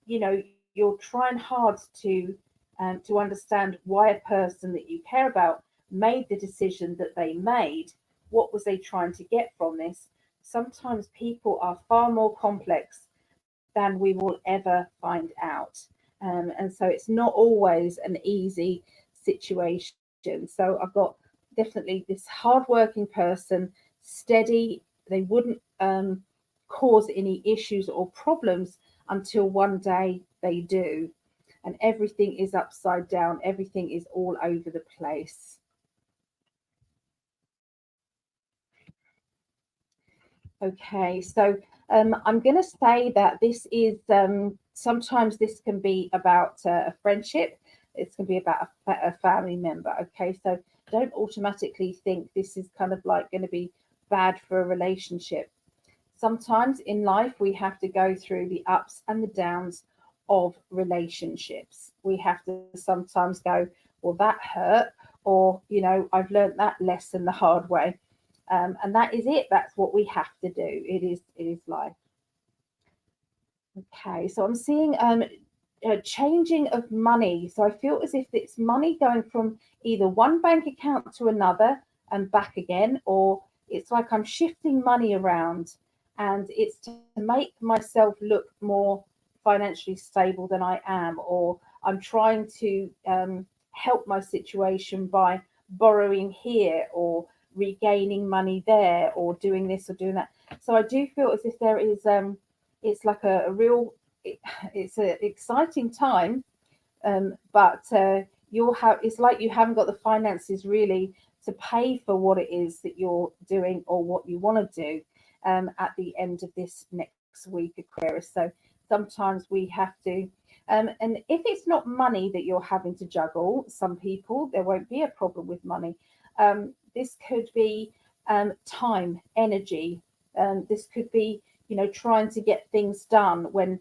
you're trying hard to understand why a person that you care about made the decision that they made, what was they trying to get from this? Sometimes people are far more complex than we will ever find out. And so it's not always an easy situation. So I've got definitely this hardworking person, steady. They wouldn't cause any issues or problems until one day they do. And everything is upside down, everything is all over the place. Okay, so I'm going to say that this is sometimes this can be about a friendship, it can be about a family member. Okay, so don't automatically think this is kind of like going to be bad for a relationship. Sometimes in life, we have to go through the ups and the downs of relationships. We have to sometimes go, well, that hurt, or, I've learned that lesson the hard way. And that is it. That's what we have to do. It is life. Okay, so I'm seeing changing of money. So I feel as if it's money going from either one bank account to another and back again, or it's like I'm shifting money around, and it's to make myself look more financially stable than I am, or I'm trying to help my situation by borrowing here or regaining money there or doing this or doing that. So I do feel as if there is it's like a real it's an exciting time, but you'll have it's like you haven't got the finances really to pay for what it is that you're doing or what you want to do at the end of this next week, Aquarius. So sometimes we have to and if it's not money that you're having to juggle, some people there won't be a problem with money. This could be time, energy. This could be, trying to get things done when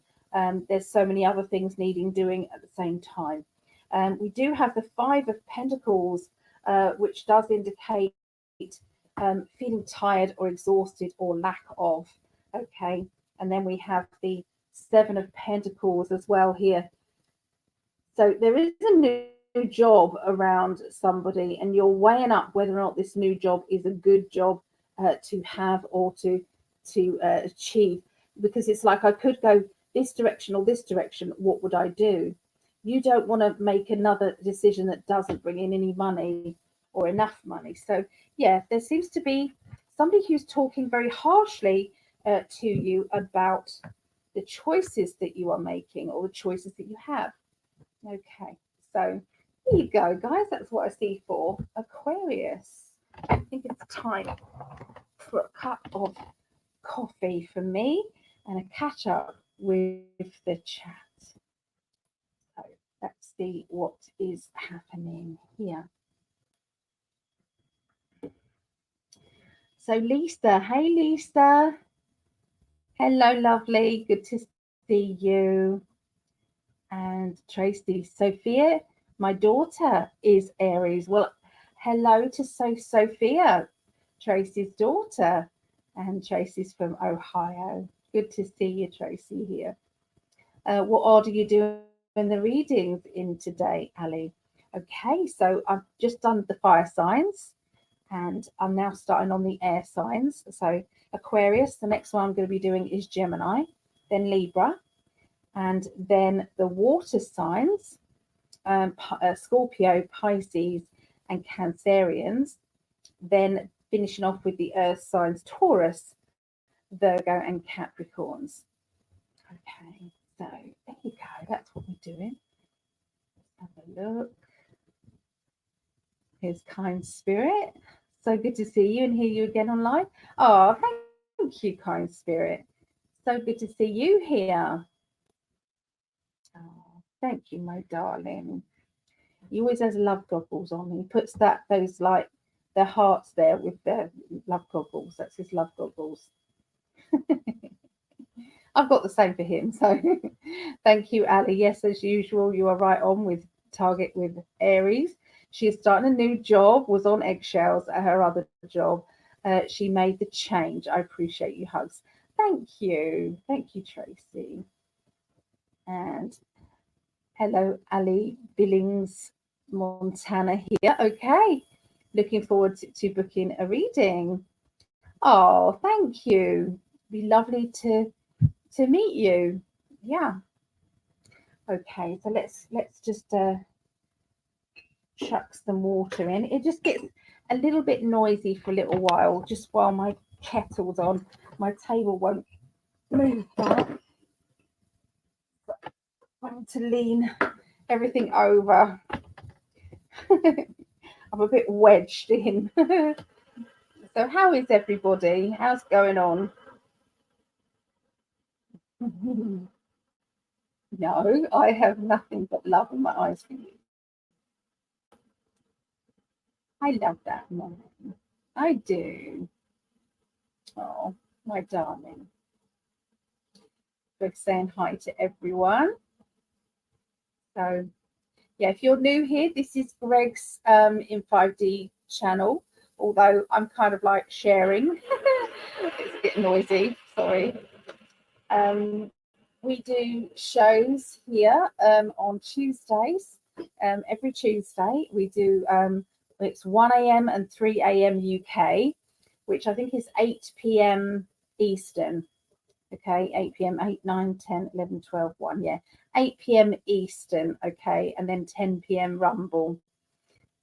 there's so many other things needing doing at the same time. We do have the Five of Pentacles, which does indicate feeling tired or exhausted or lack of. Okay. And then we have the Seven of Pentacles as well here. So there is a new job around somebody, and you're weighing up whether or not this new job is a good job to have or to achieve, because it's like I could go this direction or this direction. What would I do? You don't want to make another decision that doesn't bring in any money or enough money. So yeah, there seems to be somebody who's talking very harshly to you about the choices that you are making or the choices that you have. Okay, so here you go, guys. That's what I see for Aquarius. I think it's time for a cup of coffee for me and a catch up with the chat. So let's see what is happening here. So Lisa, hey Lisa. Hello, lovely. Good to see you. And Tracy, Sophia, my daughter is Aries. Well, hello to Sophia, Tracy's daughter. And Tracy's from Ohio. Good to see you, Tracy, here. What order you doing the readings in today, Ali? Okay, so I've just done the fire signs and I'm now starting on the air signs. So Aquarius, the next one I'm going to be doing is Gemini, then Libra, and then the water signs, Scorpio, Pisces, and Cancerians. Then finishing off with the earth signs, Taurus, Virgo, and Capricorns. Okay, so there you go. That's what we're doing. Let's have a look. Here's Kind Spirit. So good to see you and hear you again online. Oh, thank you, Kind Spirit. So good to see you here. Oh, thank you, my darling. He always has love goggles on. He puts those like the hearts there with the love goggles. That's his love goggles. I've got the same for him. So thank you, Ali. Yes, as usual, you are right on with target with Aries. She is starting a new job, was on eggshells at her other job. She made the change. I appreciate you, hugs. Thank you. Thank you, Tracy. And hello, Ali Billings, Montana here. Okay. Looking forward to booking a reading. Oh, thank you. Be lovely to meet you. Yeah. Okay, so let's just chuck some water in. It just gets a little bit noisy for a little while, just while my kettle's on. My table won't move back. I want to lean everything over. I'm a bit wedged in. So how is everybody? How's going on? No, I have nothing but love in my eyes for you. I love that moment. I do. Oh, my darling. Both saying hi to everyone. So, yeah, if you're new here, this is Greg's in 5D channel although I'm kind of like sharing. It's a bit noisy, sorry. We do shows here on Tuesdays. Every Tuesday we do, it's 1 a.m. and 3 a.m. UK, which I think is 8 p.m. Eastern. Okay, 8 p.m., 8, 9, 10, 11, 12, 1, yeah. 8 p.m. Eastern, okay, and then 10 p.m. Rumble.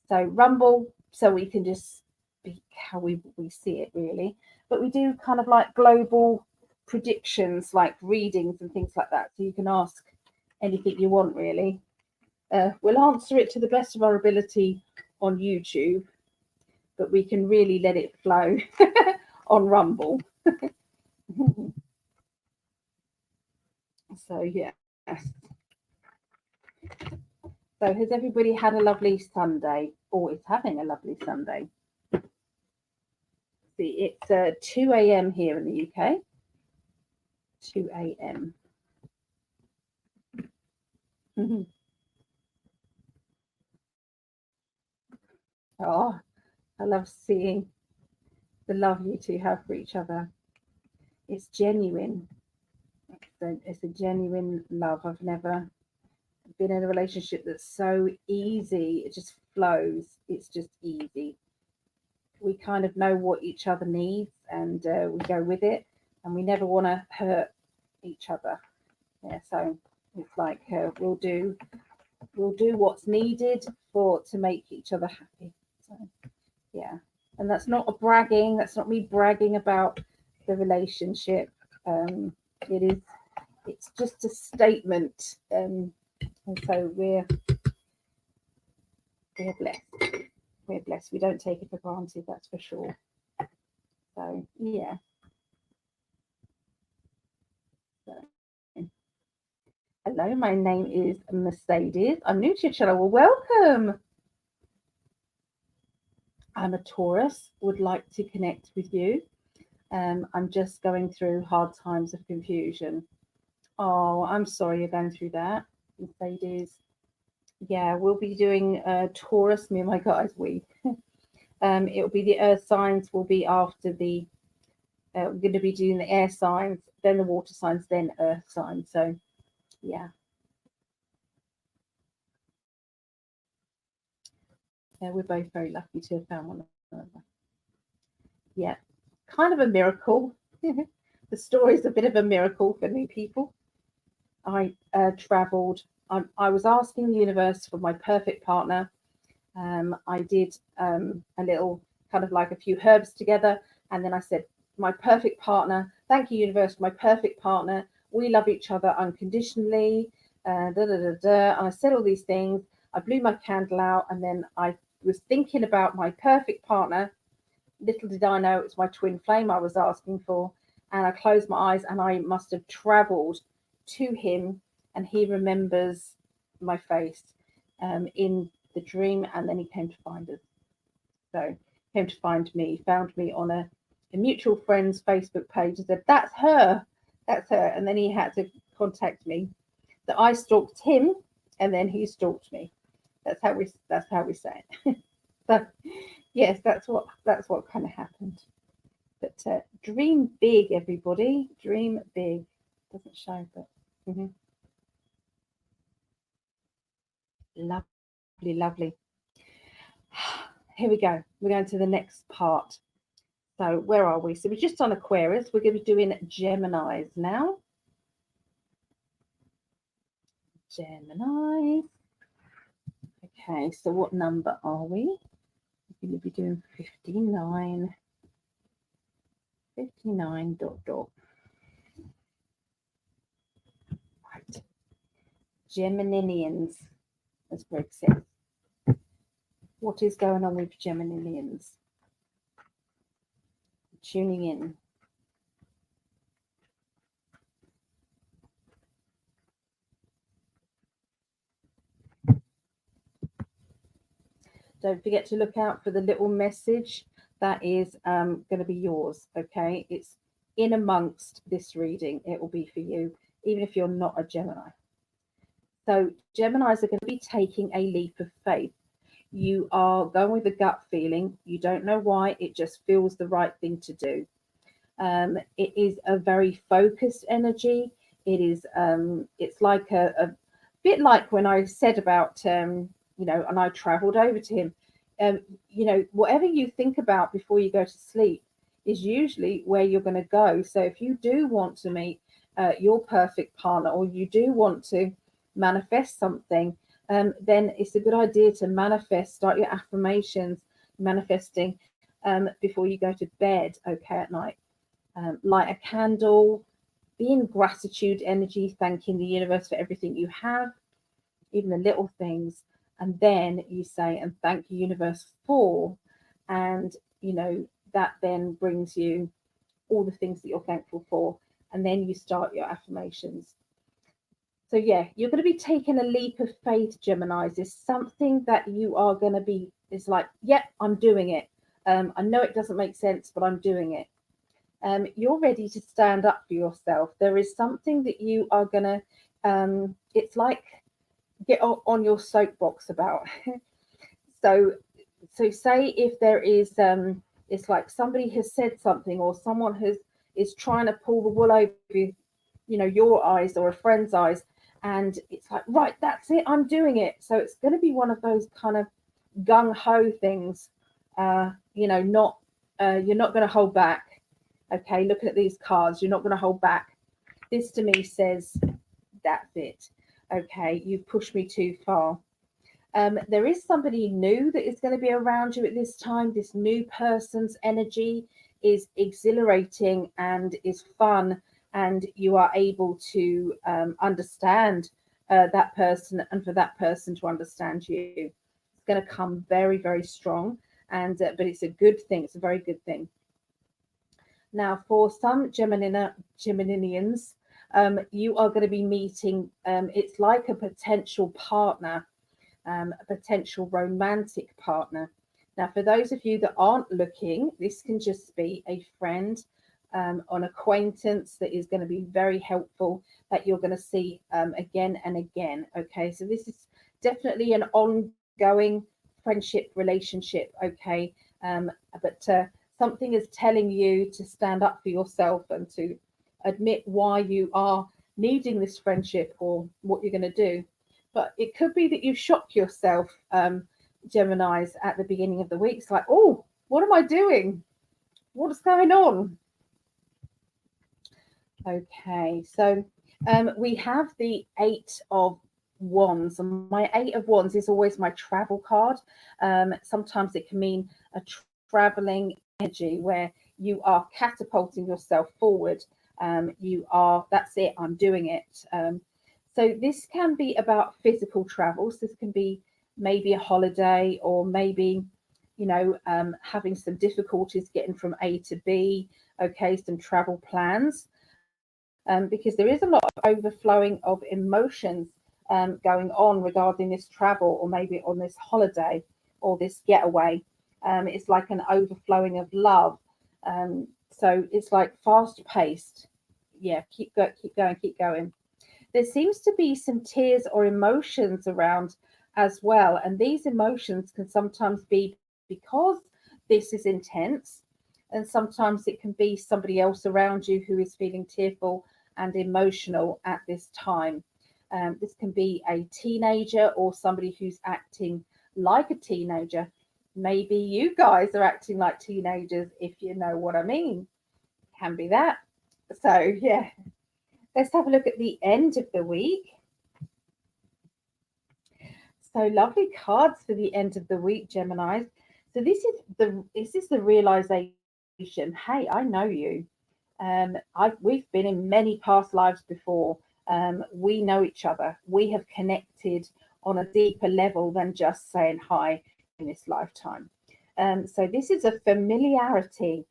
So Rumble, so we can just speak how we see it, really. But we do kind of like global predictions, like readings and things like that. So you can ask anything you want, really. We'll answer it to the best of our ability on YouTube, but we can really let it flow on Rumble. So, yeah. So has everybody had a lovely Sunday, or is having a lovely Sunday? See, it's 2 a.m. here in the UK. 2 a.m. Oh, I love seeing the love you two have for each other. It's genuine. It's a genuine love. I've never been in a relationship that's so easy. It just flows. It's just easy. We kind of know what each other needs, and we go with it, and we never want to hurt each other. Yeah, so it's like we'll do what's needed to make each other happy. So yeah, and that's not a bragging. That's not me bragging about the relationship. It's just a statement. And so we're blessed. We're blessed. We don't take it for granted, that's for sure. So yeah. So, hello, my name is Mercedes. I'm new to your channel. Well, welcome. I'm a Taurus, would like to connect with you. I'm just going through hard times of confusion. Oh, I'm sorry you're going through that, Mercedes. Yeah, we'll be doing Taurus, me and my guys, it'll be the earth signs will be after the, we're going to be doing the air signs, then the water signs, then earth signs. So, yeah. Yeah, we're both very lucky to have found one another. Yeah, kind of a miracle. The story is a bit of a miracle for new people. I travelled. I was asking the universe for my perfect partner. I did a little kind of like a few herbs together, and then I said, my perfect partner. Thank you, universe, my perfect partner. We love each other unconditionally. And I said all these things. I blew my candle out, and then I was thinking about my perfect partner. Little did I know it was my twin flame I was asking for. And I closed my eyes, and I must have travelled to him, and he remembers my face in the dream, and then he came to find us. So came to find me, found me on a mutual friend's Facebook page and said, that's her. And then he had to contact me. So I stalked him, and then he stalked me. That's how we say it. So yes, that's what kind of happened. But dream big, everybody. Dream big. Doesn't show, but lovely, lovely. Here we go. We're going to the next part. So where are we? So we're just on Aquarius. We're going to be doing Geminis now. Geminis. Okay, so what number are we? We're going to be doing 59. 59 ... Right. Geminians, as Greg said. What is going on with Geminians? Tuning in. Don't forget to look out for the little message that is going to be yours. Okay, it's in amongst this reading. It will be for you, even if you're not a Gemini. So Geminis are going to be taking a leap of faith. You are going with a gut feeling. You don't know why. It just feels the right thing to do. It is a very focused energy. It's like a bit like when I said about, and I traveled over to him. Whatever you think about before you go to sleep is usually where you're going to go. So if you do want to meet your perfect partner, or you do want to manifest something, then it's a good idea to manifest, start your affirmations, manifesting before you go to bed, okay, at night. Light a candle, be in gratitude energy, thanking the universe for everything you have, even the little things. And then you say, and thank you, universe, for, and that then brings you all the things that you're thankful for. And then you start your affirmations. So, yeah, you're going to be taking a leap of faith, Geminis. It's something that you are going to be, it's like, yep, I'm doing it. I know it doesn't make sense, but I'm doing it. You're ready to stand up for yourself. There is something that you are going to, it's like get on your soapbox about. so, say if there is, it's like somebody has said something, or someone is trying to pull the wool over, your eyes or a friend's eyes, and it's like, right, that's it, I'm doing it. So it's going to be one of those kind of gung ho things. Not you're not going to hold back. Okay, looking at these cards, you're not going to hold back. This to me says, that's it. Okay, you've pushed me too far. There is somebody new that is going to be around you at this time. This new person's energy is exhilarating and is fun, and you are able to understand that person, and for that person to understand you. It's going to come very, very strong, and but it's a good thing. It's a very good thing. Now, for some Geminians, you are going to be meeting, it's like a potential partner, a potential romantic partner. Now, for those of you that aren't looking, this can just be a friend, an acquaintance that is going to be very helpful, that you're going to see again and again. Okay, so this is definitely an ongoing friendship relationship. Okay, but something is telling you to stand up for yourself and to admit why you are needing this friendship or what you're going to do. But it could be that you shock yourself, Geminis, at the beginning of the week. It's like, oh, what am I doing? What's going on? Okay, so we have the Eight of Wands, and my Eight of Wands is always my travel card. Sometimes it can mean a traveling energy where you are catapulting yourself forward. That's it, I'm doing it. So this can be about physical travels. This can be maybe a holiday, or maybe, having some difficulties getting from A to B. Okay, some travel plans. Because there is a lot of overflowing of emotions going on regarding this travel, or maybe on this holiday or this getaway. It's like an overflowing of love. So it's like fast paced. Yeah, keep going, keep going. There seems to be some tears or emotions around as well. And these emotions can sometimes be because this is intense, and sometimes it can be somebody else around you who is feeling tearful and emotional at this time. This can be a teenager or somebody who's acting like a teenager. Maybe you guys are acting like teenagers, if you know what I mean. Can be that. So, yeah, let's have a look at the end of the week. So lovely cards for the end of the week, Gemini. So this is the realization. Hey, I know you. We've been in many past lives before. We know each other. We have connected on a deeper level than just saying hi in this lifetime. So this is a familiarity.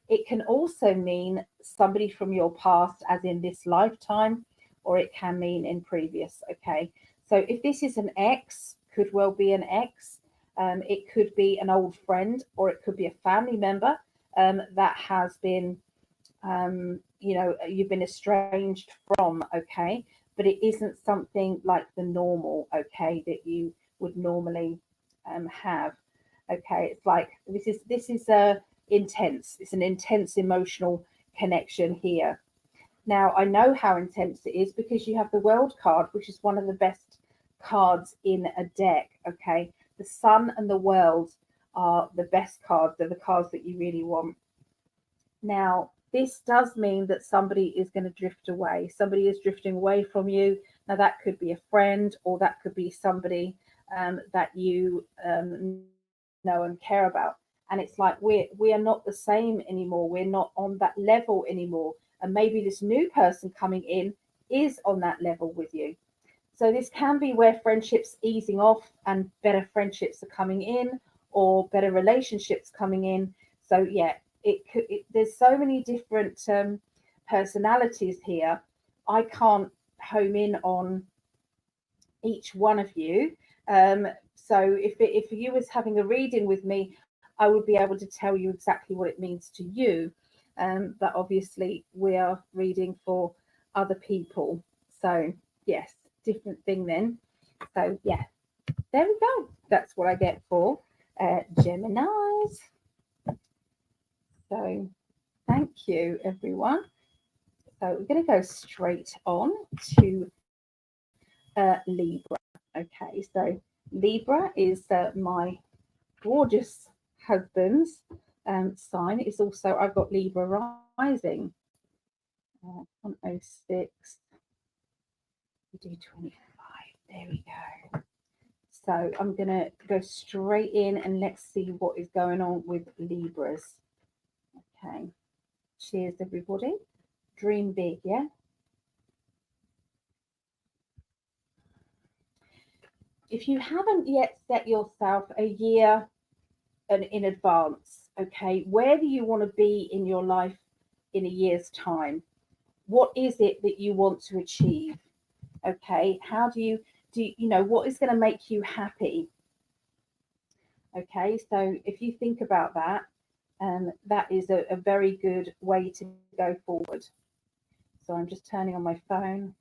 It can also mean somebody from your past, as in this lifetime, or it can mean in previous. Okay. So if this is an ex, could well be an ex. It could be an old friend, or it could be a family member that has been, you've been estranged from. Okay. But it isn't something like the normal, okay, that you would normally have. Okay, it's like this is a intense. It's an intense emotional connection here. Now I know how intense it is because you have the World card, which is one of the best cards in a deck. Okay, the Sun and the World are the best cards. They're the cards that you really want. Now, this does mean that somebody is going to drift away. Somebody is drifting away from you. Now, that could be a friend, or that could be somebody that you know and care about. And it's like we are not the same anymore. We're not on that level anymore. And maybe this new person coming in is on that level with you. So this can be where friendships easing off and better friendships are coming in, or better relationships coming in. So yeah, there's so many different personalities here. I can't home in on each one of you. So if you was having a reading with me, I would be able to tell you exactly what it means to you. But obviously we are reading for other people. So yes, different thing then. So yeah, there we go. That's what I get for Geminis. So thank you, everyone. So we're going to go straight on to Libra. Okay, so Libra is my gorgeous husband's sign. It's also, I've got Libra rising. 106, we do 25. There we go. So I'm going to go straight in and let's see what is going on with Libras. Okay. Cheers, everybody. Dream big, yeah? If you haven't yet set yourself a year in advance, okay, where do you want to be in your life in a year's time? What is it that you want to achieve? Okay, how do you know what is going to make you happy? Okay, so if you think about that, that is a very good way to go forward. So I'm just turning on my phone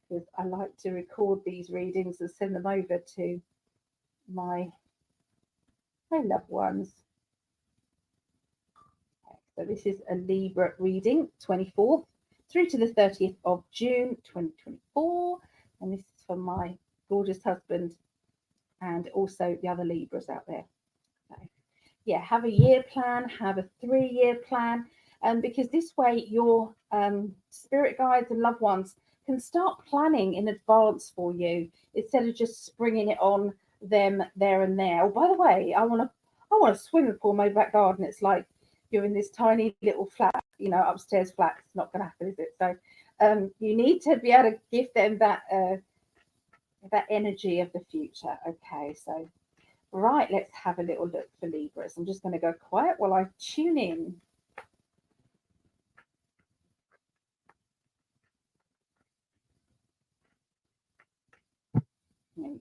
because I like to record these readings and send them over to my loved ones. Okay, so this is a Libra reading, 24th through to the 30th of June 2024. And this is for my gorgeous husband and also the other Libras out there. So, yeah, have a year plan, have a 3-year plan, because this way your spirit guides and loved ones can start planning in advance for you instead of just springing it on them there and there. Oh, by the way, I want a swimming pool in my back garden. It's like you're in this tiny little flat, upstairs flat. It's not going to happen, is it? So you need to be able to give them that energy of the future. Okay, so right, let's have a little look for Libras. I'm just going to go quiet while I tune in. There we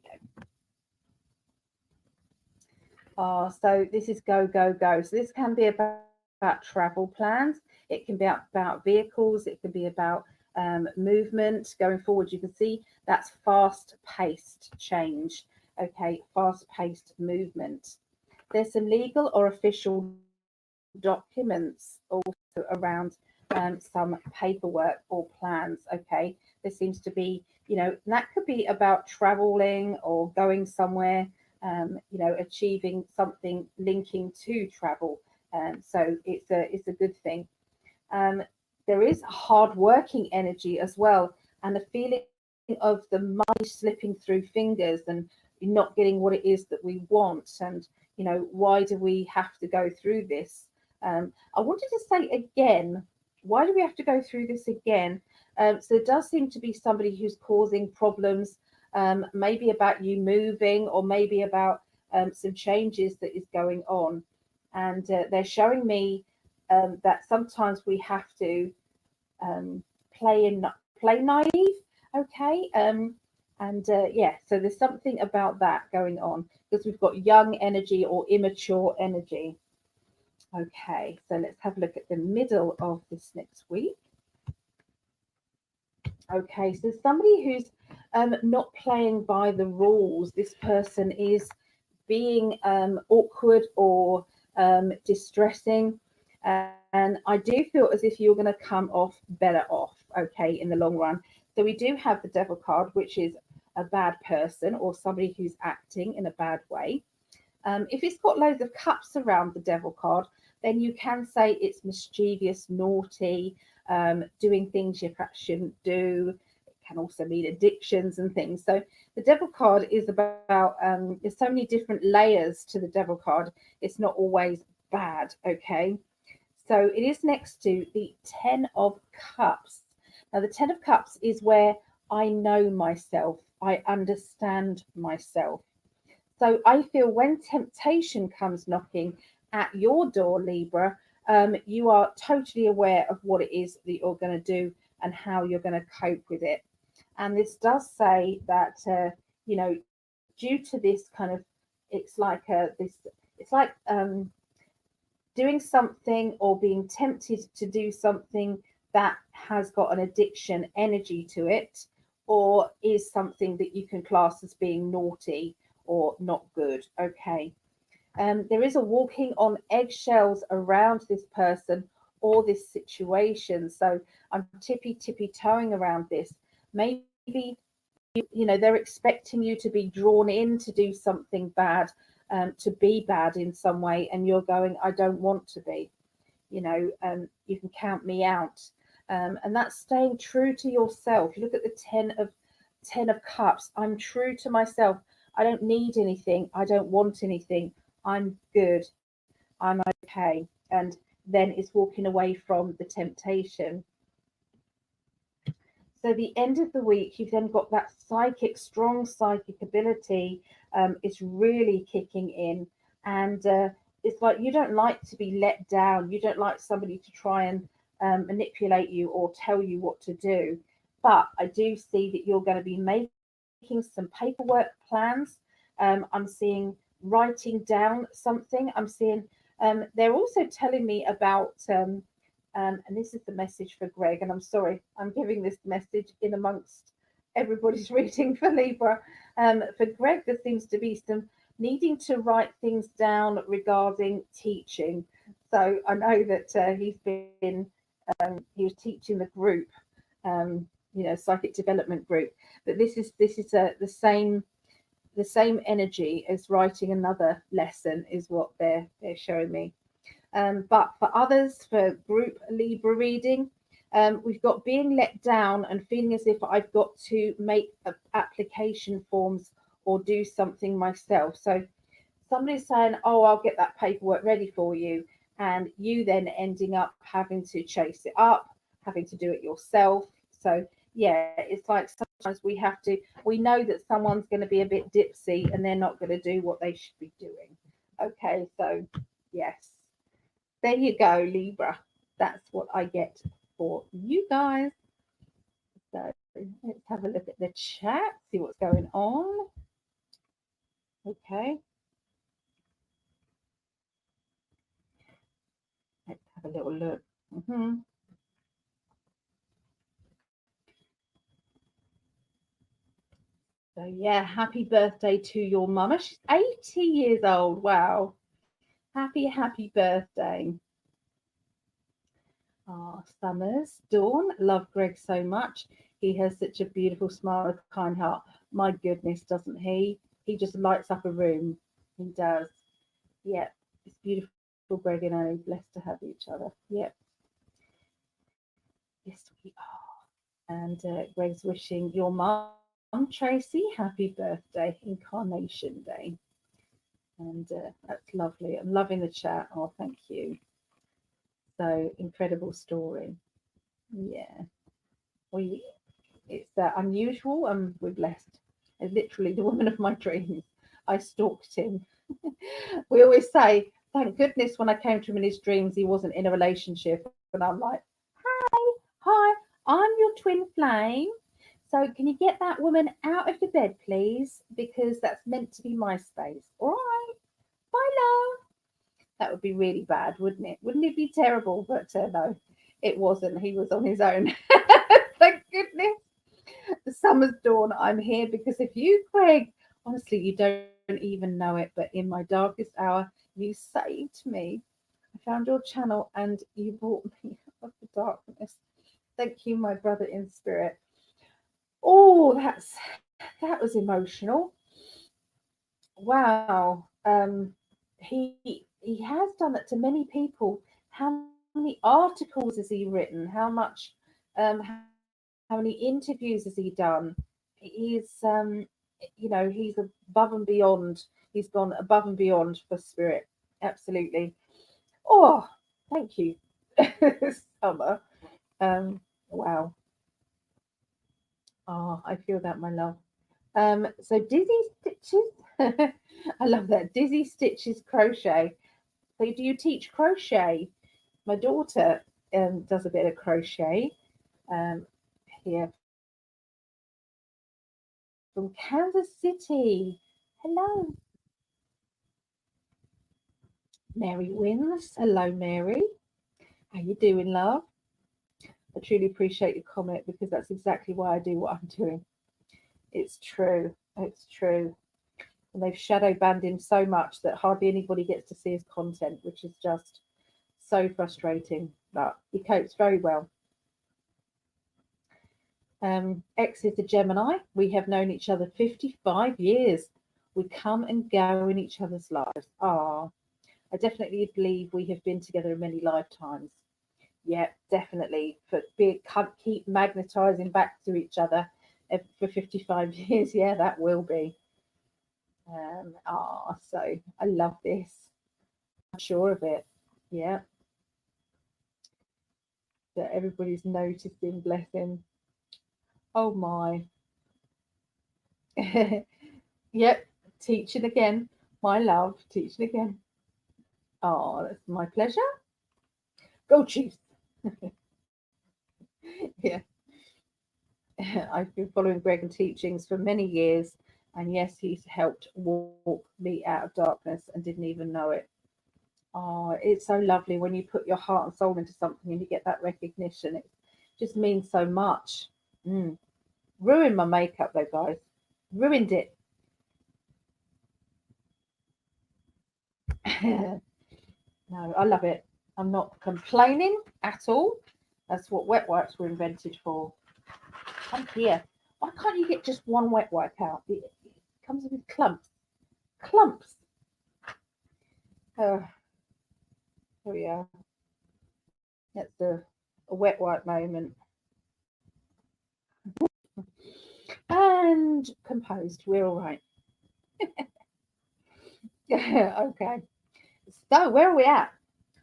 go. So this is go, go, go. So this can be about travel plans. It can be about vehicles. It can be about movement going forward. You can see that's fast-paced change. Okay, fast-paced movement. There's some legal or official documents also around some paperwork or plans. Okay, there seems to be, that could be about traveling or going somewhere, achieving something linking to travel. So it's a good thing. There is hard working energy as well, and the feeling of the money slipping through fingers and not getting what it is that we want. And why do we have to go through this? I wanted to say again, why do we have to go through this again? So there does seem to be somebody who's causing problems, maybe about you moving, or maybe about some changes that is going on. And they're showing me that sometimes we have to play naive, okay? Yeah, so there's something about that going on because we've got young energy or immature energy. Okay, so let's have a look at the middle of this next week. Okay, so somebody who's not playing by the rules. This person is being awkward or distressing. And I do feel as if you're going to come off better off, okay, in the long run. So we do have the devil card, which is a bad person or somebody who's acting in a bad way. If it's got loads of cups around the devil card, then you can say it's mischievous, naughty, doing things you perhaps shouldn't do. It can also mean addictions and things. So the devil card is about, there's so many different layers to the devil card. It's not always bad, okay? So it is next to the 10 of Cups. Now, the 10 of Cups is where I know myself, I understand myself. So I feel when temptation comes knocking at your door, Libra, you are totally aware of what it is that you're going to do and how you're going to cope with it. And this does say that, due to this kind of, it's like it's like doing something or being tempted to do something that has got an addiction energy to it, or is something that you can class as being naughty or not good. Okay. There is a walking on eggshells around this person or this situation. So I'm tippy toeing around this. Maybe they're expecting you to be drawn in to do something bad, to be bad in some way, and you're going, I don't want to be. You can count me out, and that's staying true to yourself. You look at the ten of Cups. I'm true to myself. I don't need anything. I don't want anything. I'm good. I'm okay. And then it's walking away from the temptation. So the end of the week, you've then got that strong psychic ability. It's really kicking in, and it's like you don't like to be let down. You don't like somebody to try and manipulate you or tell you what to do. But I do see that you're going to be making some paperwork plans. I'm seeing writing down something. I'm seeing they're also telling me about and this is the message for Greg, and I'm sorry, I'm giving this message in amongst everybody's reading for Libra. For Greg, there seems to be some needing to write things down regarding teaching. So I know that he was teaching the group, psychic development group, but this is the same energy as writing another lesson is what they're showing me. But for others, for group Libra reading, we've got being let down and feeling as if I've got to make application forms or do something myself. So somebody's saying, oh, I'll get that paperwork ready for you. And you then ending up having to chase it up, having to do it yourself. So yeah, it's like sometimes we know that someone's going to be a bit dipsy and they're not going to do what they should be doing. Okay, so yes. There you go, Libra. That's what I get for you guys. So let's have a look at the chat, see what's going on. Okay. Let's have a little look. So yeah, happy birthday to your mama. She's 80 years old. Wow. Happy birthday. Summers, Dawn, love Greg so much. He has such a beautiful smile, a kind heart. My goodness, doesn't he? He just lights up a room. He does. Yeah, it's beautiful, Greg and I. Blessed to have each other. Yeah. Yes, we are. And Greg's wishing your mum, Tracy, happy birthday, Incarnation Day. And that's lovely. I'm loving the chat. Oh, thank you. So incredible story. Yeah. It's unusual and we're blessed. It's literally the woman of my dreams. I stalked him. We always say, thank goodness when I came to him in his dreams, he wasn't in a relationship. And I'm like, hi, I'm your twin flame. So can you get that woman out of your bed, please? Because that's meant to be my space. All right. Bye, love. That would be really bad, wouldn't it? Wouldn't it be terrible? But no, it wasn't. He was on his own. Thank goodness. The summer's dawn. I'm here because of you, Greg. Honestly, you don't even know it, but in my darkest hour, you saved me. I found your channel and you brought me out of the darkness. Thank you, my brother in spirit. Oh, that was emotional. Wow. He has done that to many people. How many articles has he written? How many interviews has he done? He's above and beyond. He's gone above and beyond for spirit. Absolutely. Oh, thank you, Summer. Wow. Oh, I feel that, my love. So Dizzy Stitches. I love that. Dizzy Stitches crochet. So do you teach crochet? My daughter does a bit of crochet here from Kansas City. Hello, Mary Wins. Hello, Mary. How you doing, love? I truly appreciate your comment because that's exactly why I do what I'm doing. It's true. It's true. And they've shadow banned him so much that hardly anybody gets to see his content, which is just so frustrating. But he copes very well. X is a Gemini. We have known each other 55 years. We come and go in each other's lives. I definitely believe we have been together in many lifetimes. Yeah, definitely. Keep magnetizing back to each other for 55 years. Yeah, that will be. So I love this. I'm sure of it. Yeah, that everybody's noticing. Blessing. Oh my. Yep, teaching again. My love, teaching again. Oh, that's my pleasure. Go Chiefs. Yeah. I've been following Greg and teachings for many years. And yes, he's helped walk me out of darkness and didn't even know it. Oh, it's so lovely when you put your heart and soul into something and you get that recognition. It just means so much. Mm. Ruined my makeup though, guys. Ruined it. No, I love it. I'm not complaining at all. That's what wet wipes were invented for. Come here. Why can't you get just one wet wipe out? It comes with clumps. Clumps. Oh, oh yeah. That's a wet wipe moment. And composed. We're all right. Yeah, okay. So where are we at?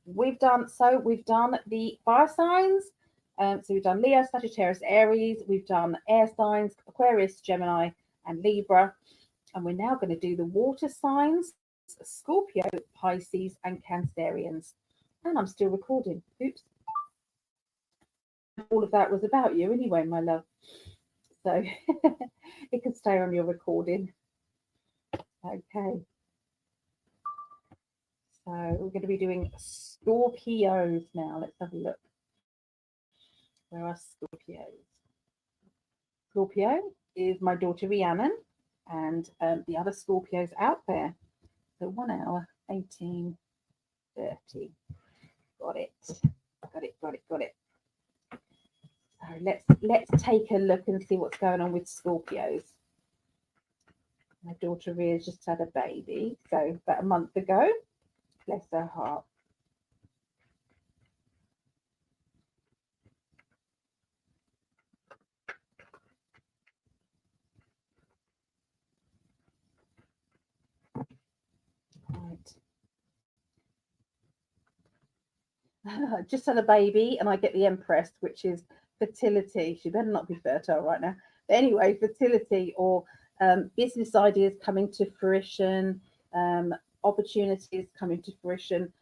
We've done the fire signs. So we've done Leo, Sagittarius, Aries. We've done air signs, Aquarius, Gemini, and Libra. And we're now going to do the water signs, Scorpio, Pisces, and Cancerians. And I'm still recording. Oops. All of that was about you anyway, my love. So it can stay on your recording. Okay. So we're going to be doing Scorpios now. Let's have a look. Where are Scorpios? Scorpio is my daughter Rhiannon and the other Scorpios out there. So 1 hour, 18:30. Got it. Got it. So let's take a look and see what's going on with Scorpios. My daughter Rhia's just had a baby, so about a month ago. Bless her heart. Right. Just had a baby, and I get the Empress, which is fertility. She better not be fertile right now. But anyway, fertility or business ideas coming to fruition, opportunities coming to fruition,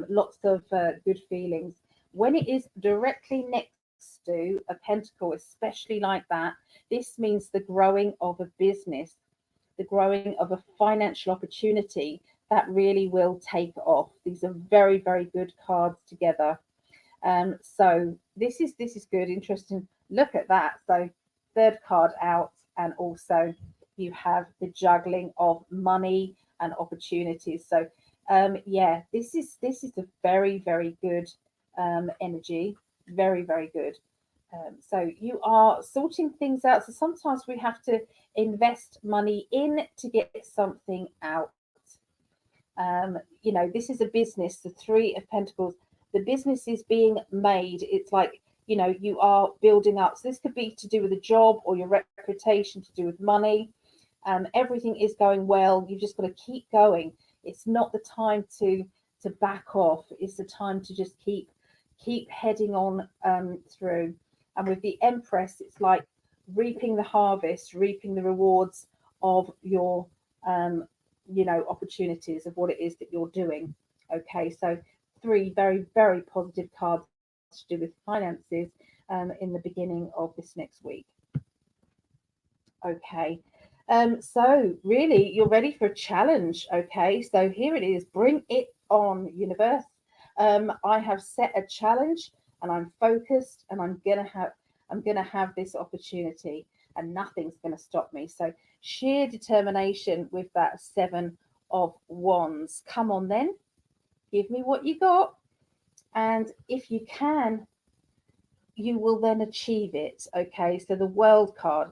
lots of good feelings. When it is directly next to a pentacle, especially like that, this means the growing of a business, the growing of a financial opportunity that really will take off. These are very, very good cards together. So this is good, interesting. Look at that. So third card out, and also you have the juggling of money and opportunities. So yeah, this is a very, very good energy, very, very good. So you are sorting things out. So sometimes we have to invest money in to get something out. This is a business, the Three of Pentacles. The business is being made. It's like, you are building up. So this could be to do with a job or your reputation, to do with money. Everything is going well. You've just got to keep going. It's not the time to back off. It's the time to just keep heading on through. And with the Empress, it's like reaping the harvest, reaping the rewards of your opportunities of what it is that you're doing. Okay, so three very, very positive cards to do with finances in the beginning of this next week. Okay, so really you're ready for a challenge. Okay, so here it is. Bring it on, universe. I have set a challenge and I'm focused and I'm gonna have this opportunity and nothing's gonna stop me. So sheer determination with that Seven of Wands. Come on then, give me what you got. And if you can, you will then achieve it. Okay, so the World card.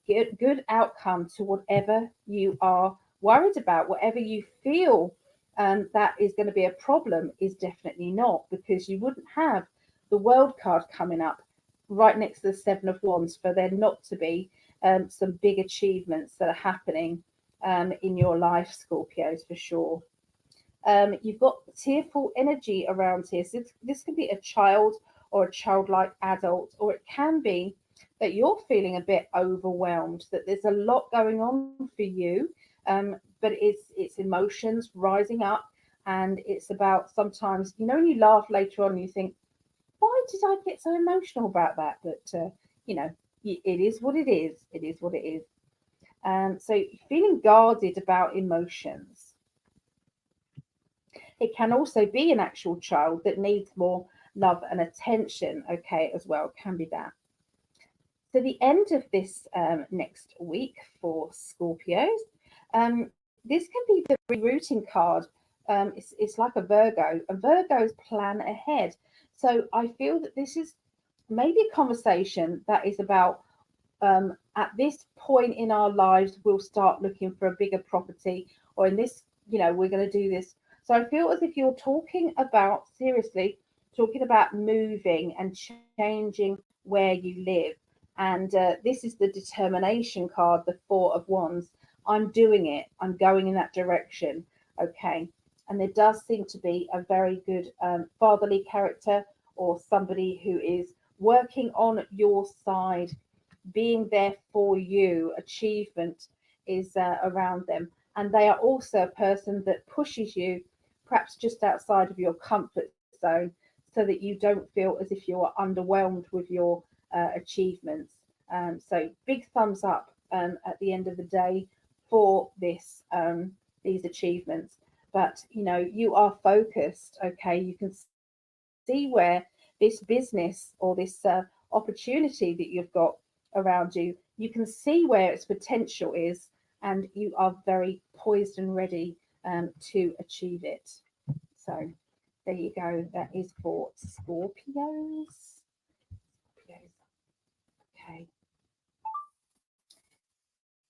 Get good outcome to whatever you are worried about, whatever you feel that is going to be a problem is definitely not, because you wouldn't have the World card coming up right next to the Seven of Wands for there not to be some big achievements that are happening in your life, Scorpios, for sure. You've got tearful energy around here. So this can be a child or a childlike adult, or it can be that you're feeling a bit overwhelmed, that there's a lot going on for you, but it's emotions rising up, and it's about sometimes, when you laugh later on, you think, why did I get so emotional about that? But it is what it is. It is what it is. So feeling guarded about emotions. It can also be an actual child that needs more love and attention. Okay, as well, can be that. So the end of this next week for Scorpios, this can be the rerouting card. It's like a Virgo, and Virgos plan ahead. So I feel that this is maybe a conversation that is about at this point in our lives, we'll start looking for a bigger property, or in this, we're going to do this. So I feel as if you're seriously talking about moving and changing where you live. And this is the determination card, the Four of Wands. I'm doing it. I'm going in that direction. Okay. And there does seem to be a very good fatherly character, or somebody who is working on your side, being there for you. Achievement is around them. And they are also a person that pushes you perhaps just outside of your comfort zone, so that you don't feel as if you are underwhelmed with your achievements. So big thumbs up at the end of the day for these achievements. But you are focused. Okay, you can see where this business or this opportunity that you've got around you, you can see where its potential is, and you are very poised and ready to achieve it. So there you go. That is for Scorpios. Okay,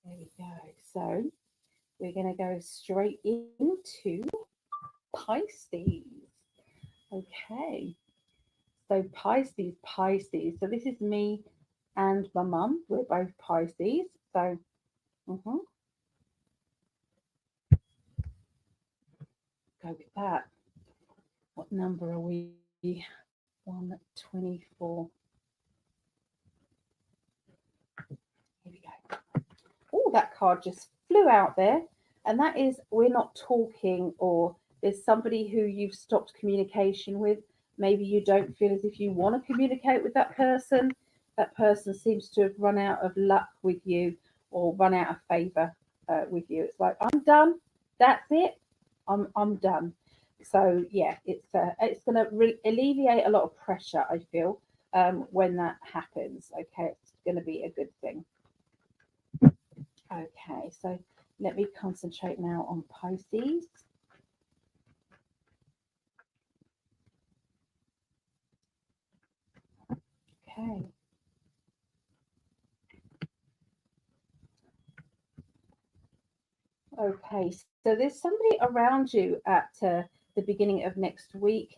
there we go. So we're going to go straight into Pisces. Okay, so Pisces. So this is me and my mum. We're both Pisces. So, go with that. What number are we? 124. Here we go. Oh, that card just flew out there. And that is, we're not talking, or there's somebody who you've stopped communication with. Maybe you don't feel as if you want to communicate with that person. That person seems to have run out of luck with you, or run out of favor with you. It's like, I'm done. That's it. I'm done. So yeah, it's going to alleviate a lot of pressure, I feel, when that happens. Okay, it's going to be a good thing. Okay, so let me concentrate now on Pisces. Okay. Okay, so there's somebody around you at the beginning of next week,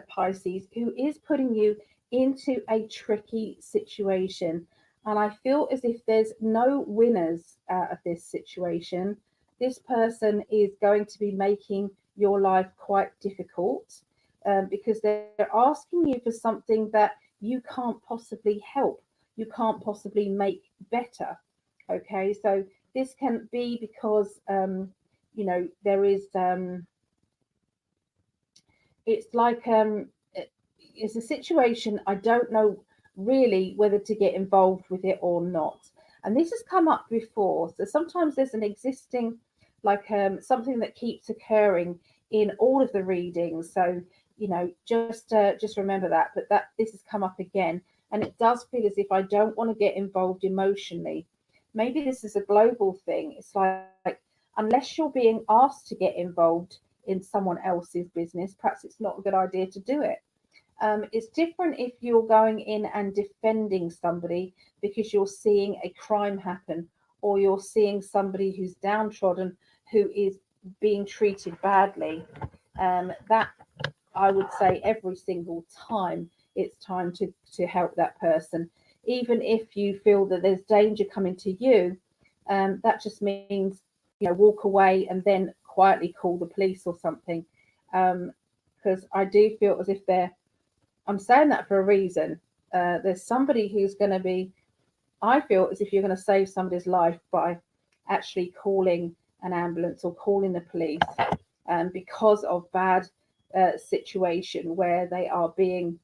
Pisces, who is putting you into a tricky situation. And I feel as if there's no winners out of this situation. This person is going to be making your life quite difficult because they're asking you for something that you can't possibly help, you can't possibly make better. Okay, so this can be because there is it's like it's a situation I don't know really whether to get involved with it or not. And this has come up before. So sometimes there's an existing something that keeps occurring in all of the readings. So just remember that. But that this has come up again, and it does feel as if I don't want to get involved emotionally. Maybe this is a global thing. It's like unless you're being asked to get involved in someone else's business, perhaps it's not a good idea to do it. It's different if you're going in and defending somebody because you're seeing a crime happen, or you're seeing somebody who's downtrodden who is being treated badly. That I would say every single time it's time to help that person, even if you feel that there's danger coming to you. That just means walk away and then quietly call the police or something. Because I do feel as if I'm saying that for a reason. There's somebody who's going to be, I feel as if you're going to save somebody's life by actually calling an ambulance or calling the police because of bad situation where they are being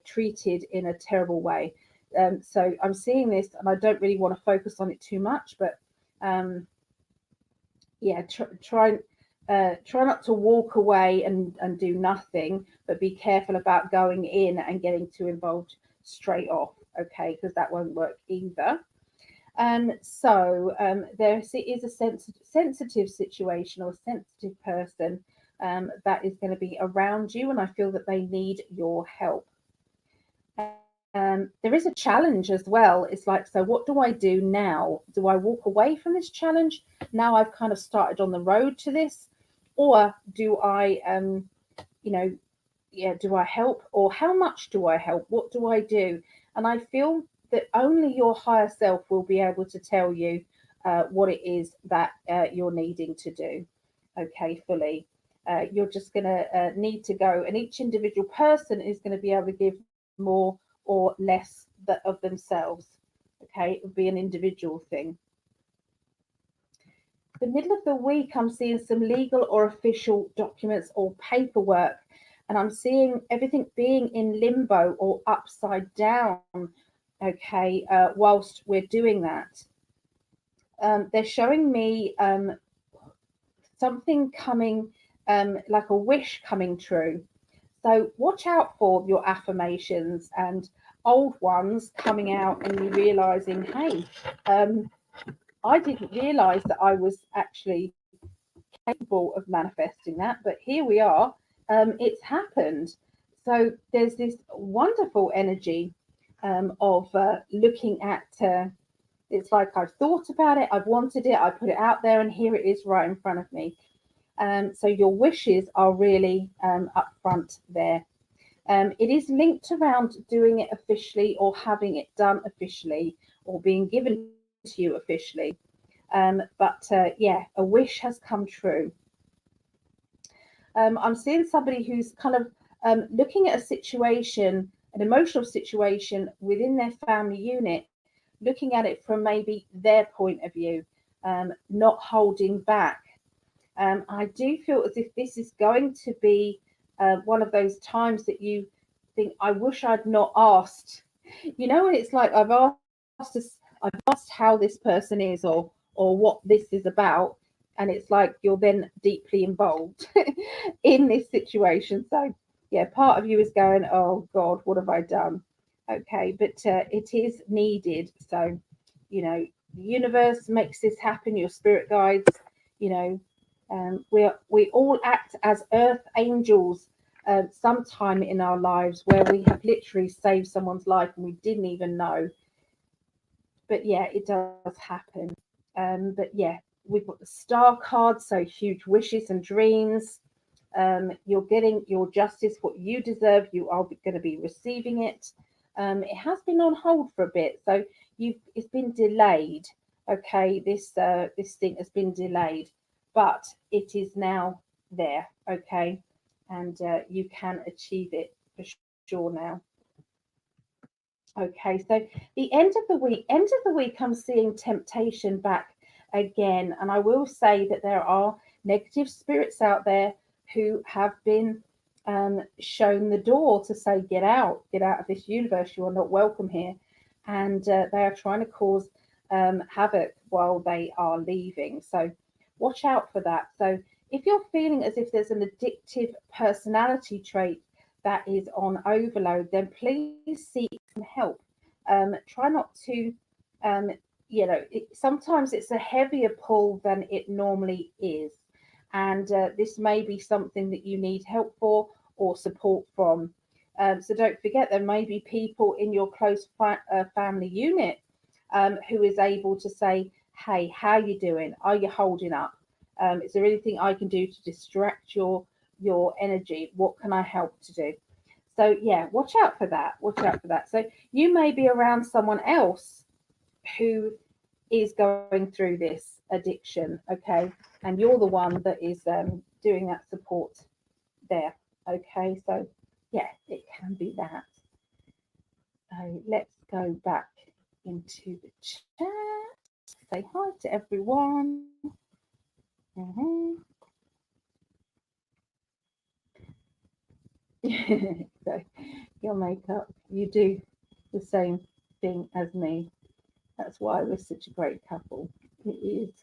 treated in a terrible way. So I'm seeing this, and I don't really want to focus on it too much, but yeah, try not to walk away and do nothing, but be careful about going in and getting too involved straight off, okay? Because that won't work either. There is a sensitive situation or a sensitive person that is going to be around you, and I feel that they need your help. There is a challenge as well. It's like, so what do I do now? Do I walk away from this challenge? Now I've kind of started on the road to this, or do I, do I help, or how much do I help? What do I do? And I feel that only your higher self will be able to tell you what it is that you're needing to do. Okay, fully. You're just going to need to go, and each individual person is going to be able to give more or less of themselves. Okay, it would be an individual thing. The middle of the week, I'm seeing some legal or official documents or paperwork, and I'm seeing everything being in limbo or upside down. Okay, whilst we're doing that, they're showing me something coming, like a wish coming true. So watch out for your affirmations and old ones coming out, and you realizing, hey, I didn't realize that I was actually capable of manifesting that, but here we are. It's happened. So there's this wonderful energy of looking at. It's like I've thought about it, I've wanted it, I put it out there, and here it is right in front of me. So your wishes are really up front there. It is linked around doing it officially or having it done officially or being given to you officially. Yeah, a wish has come true. I'm seeing somebody who's kind of looking at a situation, an emotional situation within their family unit, looking at it from maybe their point of view, not holding back. I do feel as if this is going to be one of those times that you think, I wish I'd not asked. When it's like I've asked how this person is or what this is about, and it's like you're then deeply involved in this situation. So yeah, part of you is going, oh God, what have I done? Okay, but it is needed. So universe makes this happen, your spirit guides, you know, we all act as earth angels sometime in our lives where we have literally saved someone's life and we didn't even know. But yeah, it does happen. But yeah, we've got the star card, so huge wishes and dreams. You're getting your justice, what you deserve. You are going to be receiving it. It has been on hold for a bit, so it's been delayed. Okay, this thing has been delayed, but it is now there. Okay, and you can achieve it for sure now. Okay, so end of the week, I'm seeing temptation back again, and I will say that there are negative spirits out there who have been shown the door to say, get out of this universe. You are not welcome here, and they are trying to cause havoc while they are leaving. So watch out for that. So if you're feeling as if there's an addictive personality trait that is on overload, then please seek some help. Try not to, um, sometimes it's a heavier pull than it normally is. And this may be something that you need help for or support from. So don't forget, there may be people in your close family unit who is able to say, hey, how you doing? Are you holding up? Is there anything I can do to distract your energy? What can I help to do? So yeah, watch out for that. Watch out for that. So you may be around someone else who is going through this addiction, okay, and you're the one that is doing that support there. Okay, so yeah, it can be that. So let's go back into the chat. Say hi to everyone. Mhm. So your makeup, you do the same thing as me. That's why we're such a great couple. It is.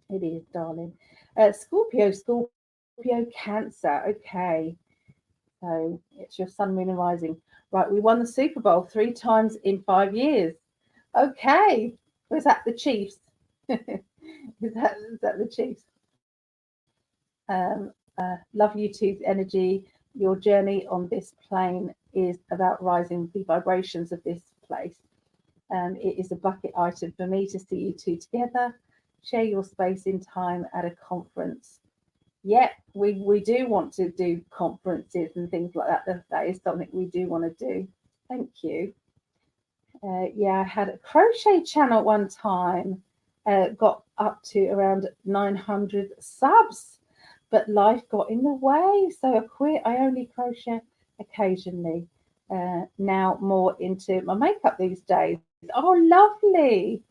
It is, darling. Scorpio, Cancer. Okay. So it's your sun, moon, and rising. Right, we won the Super Bowl 3 times in 5 years. Okay. Was that the Chiefs? Is that the Chiefs? Love you two's energy. Your journey on this plane is about rising the vibrations of this place. It is a bucket item for me to see you two together. Share your space in time at a conference. Yeah, we do want to do conferences and things like that. That is something we do want to do. Thank you. Yeah, I had a crochet channel at one time. Got up to around 900 subs, but life got in the way, so I quit. I only crochet occasionally. Now more into my makeup these days. Oh, lovely!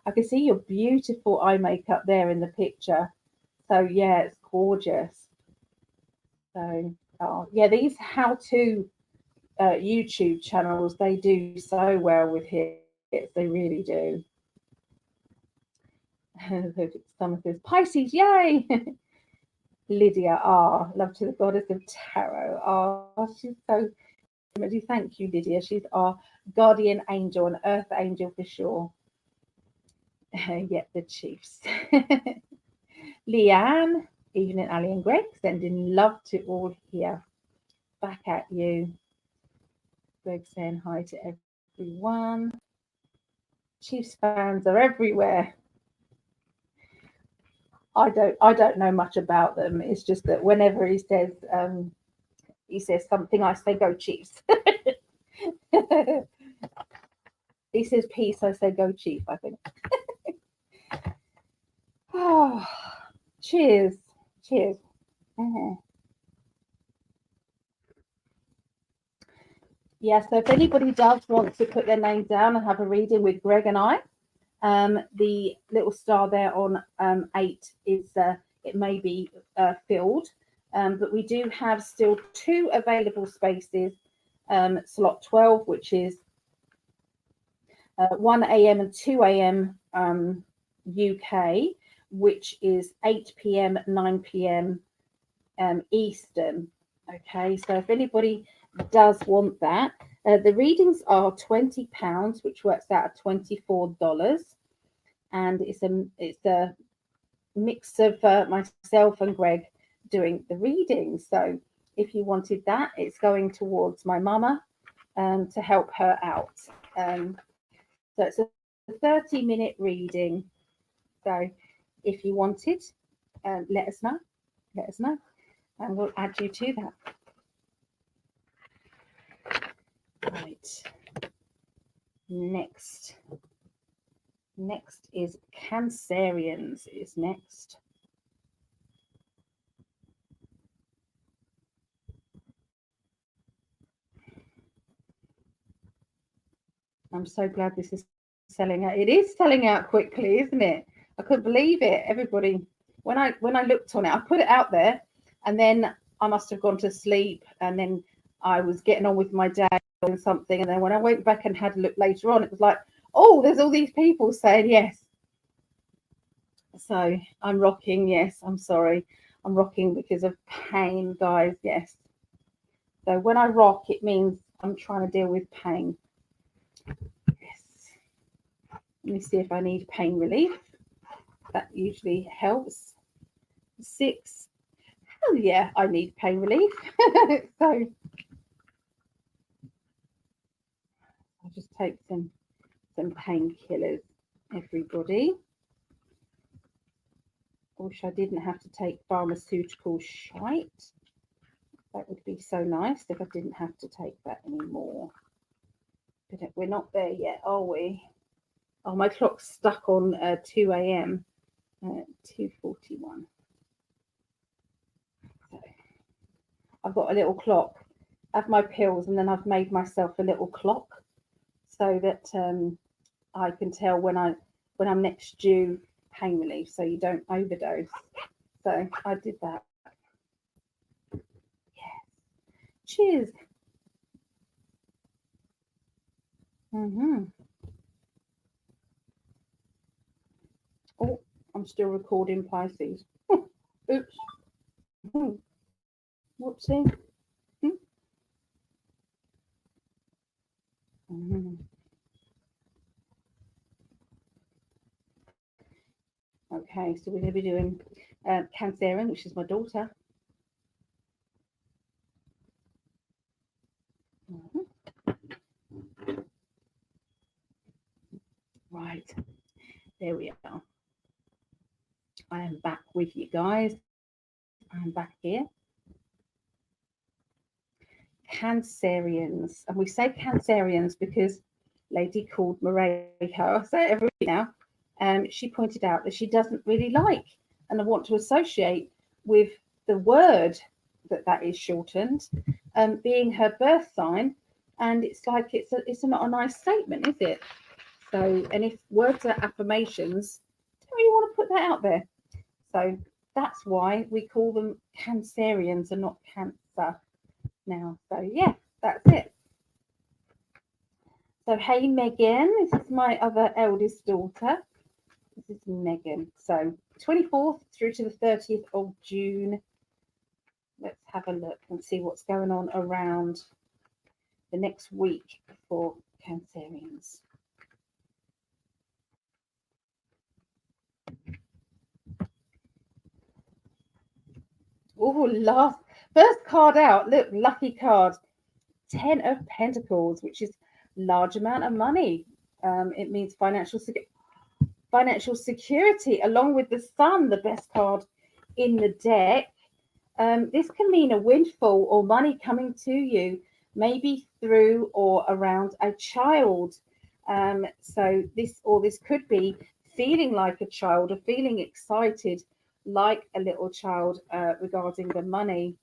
I can see your beautiful eye makeup there in the picture. So yeah, it's gorgeous. So oh yeah, these how-to YouTube channels, they do so well with hits. They really do. Someone says Pisces, yay! Lydia, love to the goddess of tarot. She's so thank you, Lydia. She's our guardian angel, an earth angel for sure. Yeah, the Chiefs. Leanne, evening, Ali and Greg, sending love to all here. Back at you. Greg saying hi to everyone. Chiefs fans are everywhere. I don't know much about them. It's just that whenever he says something, I say go Chiefs. He says peace, I say go Chief, I think. Oh, cheers. Cheers. Mm-hmm. Yeah, so if anybody does want to put their name down and have a reading with Greg and I, the little star there on 8 is it may be filled, but we do have still 2 available spaces. Slot 12, which is 1 a.m. and 2 a.m. UK, which is 8 p.m., 9 p.m. Eastern. Okay, so if anybody does want that, The readings are £20, which works out at $24, and it's a mix of myself and Greg doing the readings. So if you wanted that, it's going towards my mama to help her out. So it's a 30-minute reading. So if you wanted, let us know. Let us know, and we'll add you to that. Right. Next is Cancerians. Is next. I'm so glad this is selling out. It is selling out quickly, isn't it? I couldn't believe it. Everybody, when I looked on it, I put it out there, and then I must have gone to sleep, and then I was getting on with my day and something, and then when I went back and had a look later on, it was like, oh, there's all these people saying yes. So I'm rocking. Yes, I'm sorry. I'm rocking because of pain, guys. Yes. So when I rock, it means I'm trying to deal with pain. Yes. Let me see if I need pain relief. That usually helps. 6. Oh yeah, I need pain relief. So I'll just take some painkillers, everybody. I wish I didn't have to take pharmaceutical shite. That would be so nice if I didn't have to take that anymore. But we're not there yet, are we? Oh, my clock's stuck on 2 a.m. 2:41. So I've got a little clock. I have my pills, and then I've made myself a little clock so that I can tell when I'm next due pain relief, so you don't overdose. So I did that. Yes. Cheers. Oh, I'm still recording Pisces. Oops. Whoopsie. Okay, so we're going to be doing Cancerian, which is my daughter. Right, there we are. I am back with you guys. I'm back here. Cancerians, and we say Cancerians because lady called Mareka, I say it every week now, she pointed out that she doesn't really like and I want to associate with the word that is shortened, being her birth sign, and it's like it's not a nice statement, is it? So, and if words are affirmations, I don't really want to put that out there. So that's why we call them Cancerians and not Cancer now. So yeah, that's it. So hey Megan, this is my other eldest daughter. This is Megan. So 24th through to the 30th of June. Let's have a look and see what's going on around the next week for Cancerians. Oh, first card out. Look, lucky card. 10 of Pentacles, which is large amount of money. It means financial security, along with the Sun, the best card in the deck. This can mean a windfall or money coming to you, maybe through or around a child. So this could be feeling like a child or feeling excited like a little child regarding the money.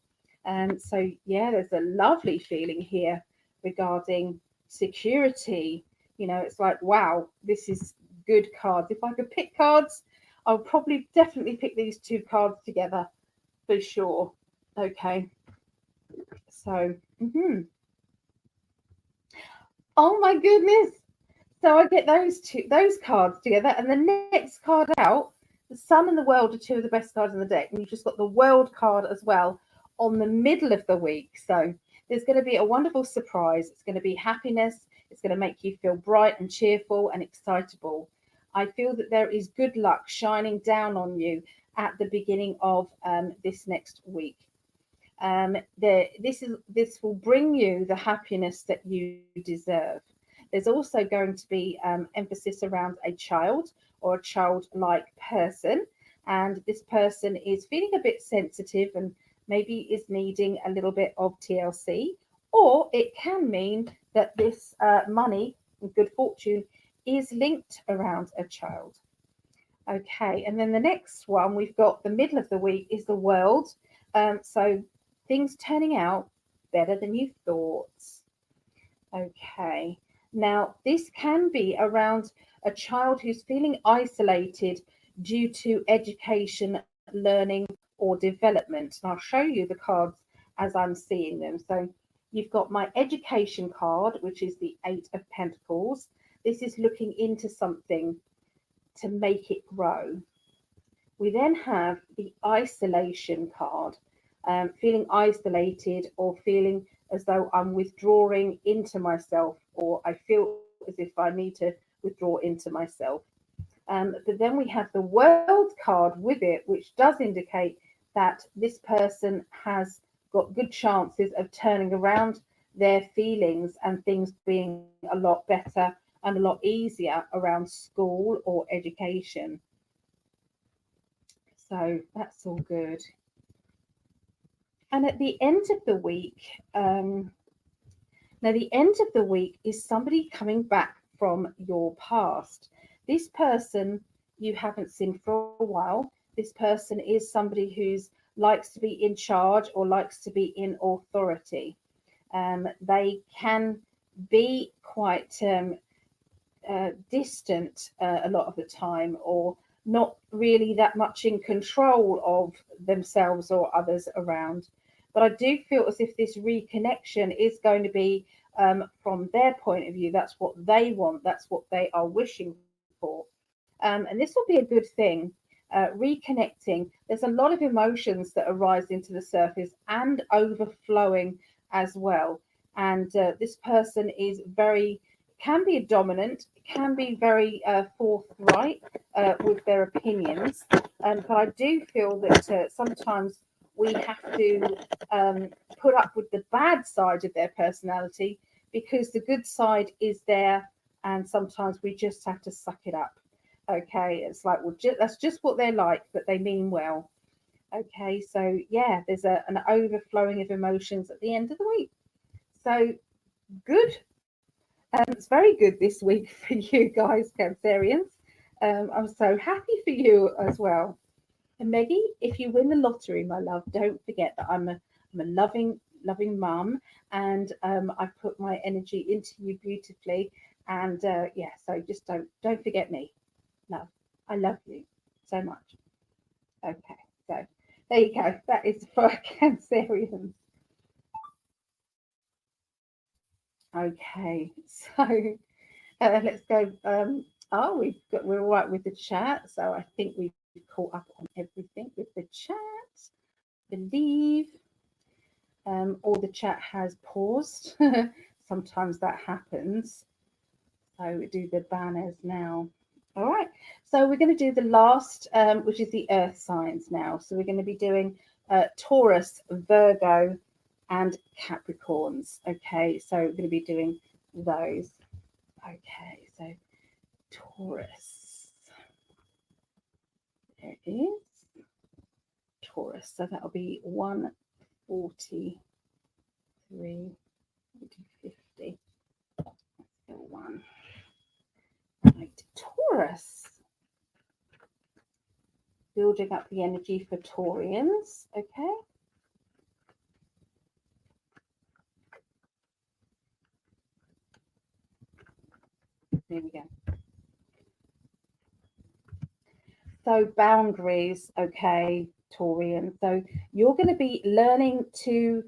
So yeah, there's a lovely feeling here regarding security. You know, it's like, wow, this is good cards. If I could pick cards, I would probably definitely pick these two cards together for sure. Okay. So, oh my goodness. So I get those cards together, and the next card out, the Sun and the World are two of the best cards in the deck, and you've just got the World card as well on the middle of the week. So There's going to be a wonderful surprise. It's going to be happiness. It's going to make you feel bright and cheerful and excitable. I feel that there is good luck shining down on you at the beginning of this next week. This will bring you the happiness that you deserve. There's also going to be emphasis around a child or a childlike person, and this person is feeling a bit sensitive and maybe is needing a little bit of TLC, or it can mean that this money and good fortune is linked around a child. Okay, and then the next one we've got the middle of the week is the world. So things turning out better than you thought. Okay, now this can be around a child who's feeling isolated due to education, learning, or development. And I'll show you the cards as I'm seeing them. So you've got my education card, which is the Eight of Pentacles. This is looking into something to make it grow. We then have the isolation card, feeling isolated or feeling as though I'm withdrawing into myself, or I feel as if I need to withdraw into myself. But then we have the world card with it, which does indicate that this person has got good chances of turning around their feelings and things being a lot better and a lot easier around school or education. So that's all good. And at the end of the week, now the end of the week is somebody coming back from your past. This person you haven't seen for a while. This person is somebody who's likes to be in charge or likes to be in authority. They can be quite distant a lot of the time, or not really that much in control of themselves or others around. But I do feel as if this reconnection is going to be from their point of view. That's what they want. That's what they are wishing for. And this will be a good thing. Reconnecting. There's a lot of emotions that are rising to the surface and overflowing as well. And this person is can be dominant, can be very forthright with their opinions. But I do feel that sometimes we have to put up with the bad side of their personality, because the good side is there, and sometimes we just have to suck it up. Okay, it's like, well, that's just what they're like, but they mean well. Okay, so yeah, there's an overflowing of emotions at the end of the week. So good. It's very good this week for you guys, Cancerians. I'm so happy for you as well. And Meggie, if you win the lottery, my love, don't forget that I'm a loving mum, and I put my energy into you beautifully. And yeah, so just don't forget me. Love, I love you so much. Okay, so there you go. That is for Cancerians. Okay, so let's go. We're all right with the chat, so I think we've caught up on everything with the chat. I believe, or the chat has paused. Sometimes that happens. So we do the banners now. All right, so we're going to do the last, which is the earth signs now. So we're going to be doing Taurus, Virgo, and Capricorns. Okay, so we're going to be doing those. Okay, so Taurus. There it is. Taurus. So that'll be 143, 50. Let's go one. Right, Taurus. Building up the energy for Taurians. Okay. There we go. So boundaries, okay, Taurian. So you're going to be learning to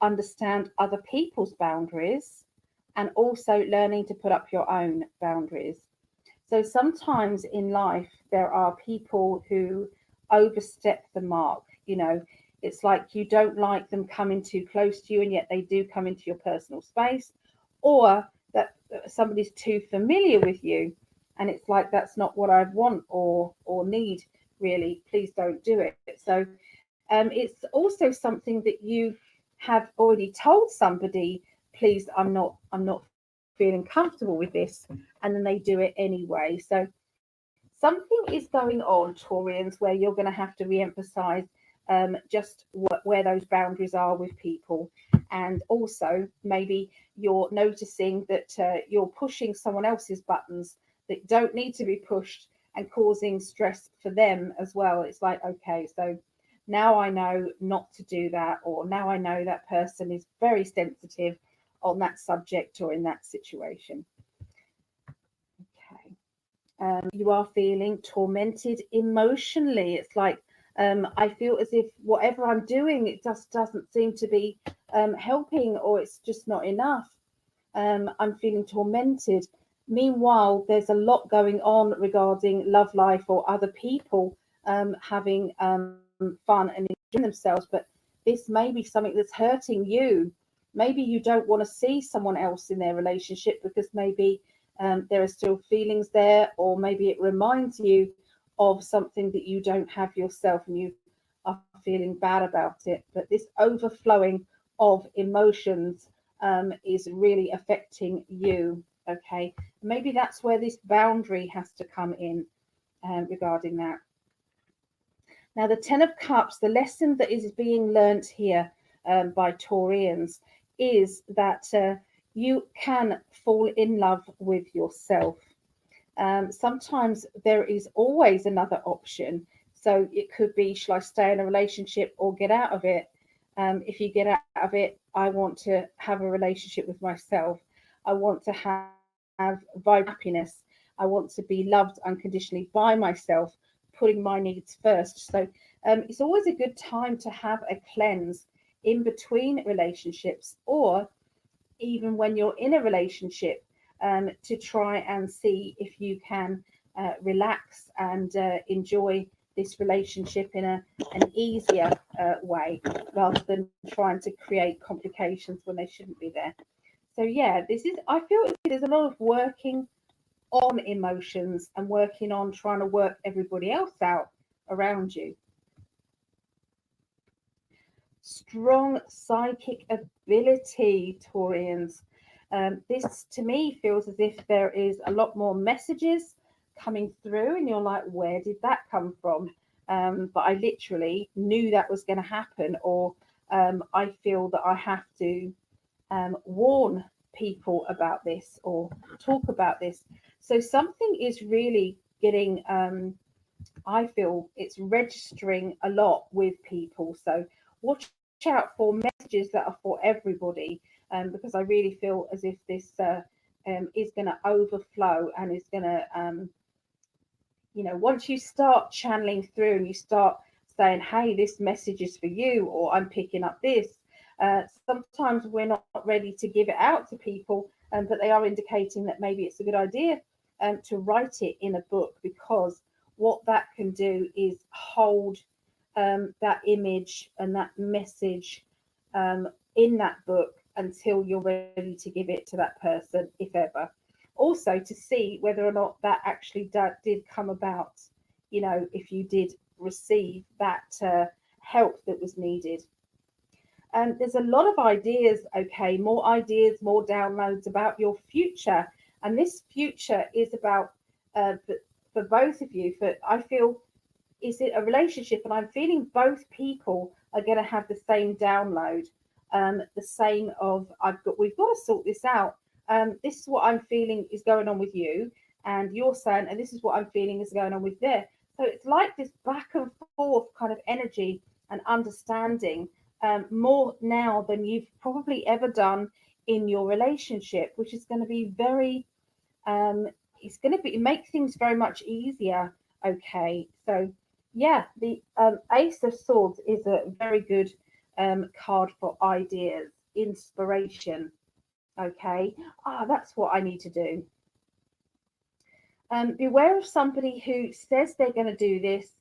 understand other people's boundaries, and also learning to put up your own boundaries. So sometimes in life, there are people who overstep the mark. You know, It's like you don't like them coming too close to you, and yet they do come into your personal space, or that somebody's too familiar with you, and it's like that's not what I want or need really. Please don't do it. So it's also something that you have already told somebody, please, I'm not feeling comfortable with this, and then they do it anyway. So something is going on, Taurians, where you're going to have to re-emphasize just where those boundaries are with people. And also maybe you're noticing that you're pushing someone else's buttons that don't need to be pushed and causing stress for them as well. It's like, okay, so now I know not to do that, or now I know that person is very sensitive on that subject or in that situation. Okay. You are feeling tormented emotionally. It's like I feel as if whatever I'm doing, it just doesn't seem to be helping, or it's just not enough. I'm feeling tormented. Meanwhile, there's a lot going on regarding love life or other people having fun and enjoying themselves, but this may be something that's hurting you. Maybe you don't want to see someone else in their relationship because maybe there are still feelings there, or maybe it reminds you of something that you don't have yourself and you are feeling bad about it. But this overflowing of emotions is really affecting you. Okay, maybe that's where this boundary has to come in regarding that. Now, the Ten of Cups, the lesson that is being learnt here by Taurians is that you can fall in love with yourself. Sometimes there is always another option. So it could be, shall I stay in a relationship or get out of it? If you get out of it, I want to have a relationship with myself. I want to have vibrant happiness. I want to be loved unconditionally by myself, putting my needs first. So it's always a good time to have a cleanse in between relationships, or even when you're in a relationship, to try and see if you can relax and enjoy this relationship in an easier way, rather than trying to create complications when they shouldn't be there. So yeah, I feel there's a lot of working on emotions and working on trying to work everybody else out around you. Strong psychic ability, Taurians. This to me feels as if there is a lot more messages coming through, and you're like, where did that come from? But I literally knew that was going to happen, or I feel that I have to warn people about this or talk about this. So something is really getting, I feel it's registering a lot with people. So watch out for messages that are for everybody, because I really feel as if this is going to overflow and is going to, once you start channeling through and you start saying, hey, this message is for you, or I'm picking up this. Sometimes we're not ready to give it out to people, but they are indicating that maybe it's a good idea to write it in a book, because what that can do is hold that image and that message in that book until you're ready to give it to that person, if ever. Also, to see whether or not that actually did come about, if you did receive that help that was needed. There's a lot of ideas, okay, more ideas, more downloads about your future. And this future is about, for both of you, I feel, is it a relationship? And I'm feeling both people are going to have the same download, the same of, we've got to sort this out. This is what I'm feeling is going on with you. And you're saying, and this is what I'm feeling is going on with there. So it's like this back and forth kind of energy and understanding, more now than you've probably ever done in your relationship, which is going to be very, it's going to make things very much easier. Okay, so yeah, the Ace of Swords is a very good card for ideas, inspiration. Okay, that's what I need to do. Beware of somebody who says they're going to do this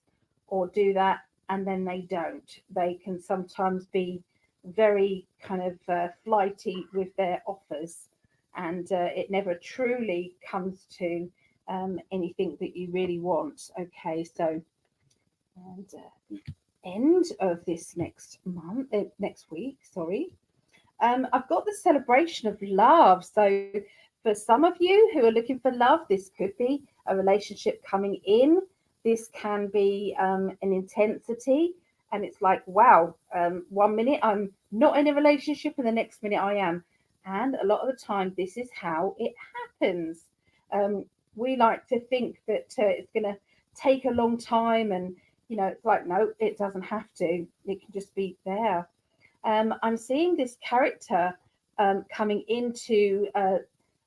or do that and then they don't. They can sometimes be very kind of flighty with their offers, and it never truly comes to anything that you really want. Okay, so and the end of this next month, next week, sorry, I've got the celebration of love. So for some of you who are looking for love, this could be a relationship coming in. This can be an intensity. And it's like, wow, 1 minute I'm not in a relationship and the next minute I am. And a lot of the time, this is how it happens. We like to think that it's going to take a long time. And, you know, it's like, no, it doesn't have to. It can just be there. I'm seeing this character coming into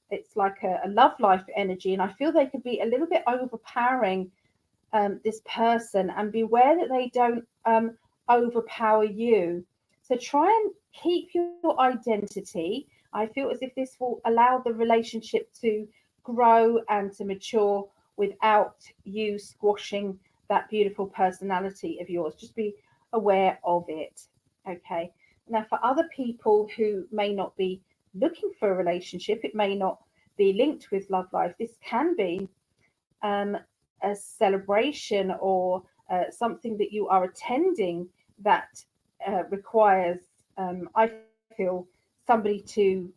it's like a love life energy, and I feel they could be a little bit overpowering this person, and beware that they don't overpower you. So try and keep your identity. I feel as if this will allow the relationship to grow and to mature without you squashing that beautiful personality of yours. Just be aware of it. Okay. Now, for other people who may not be looking for a relationship, it may not be linked with love life. This can be a celebration or something that you are attending that requires, I feel, somebody to.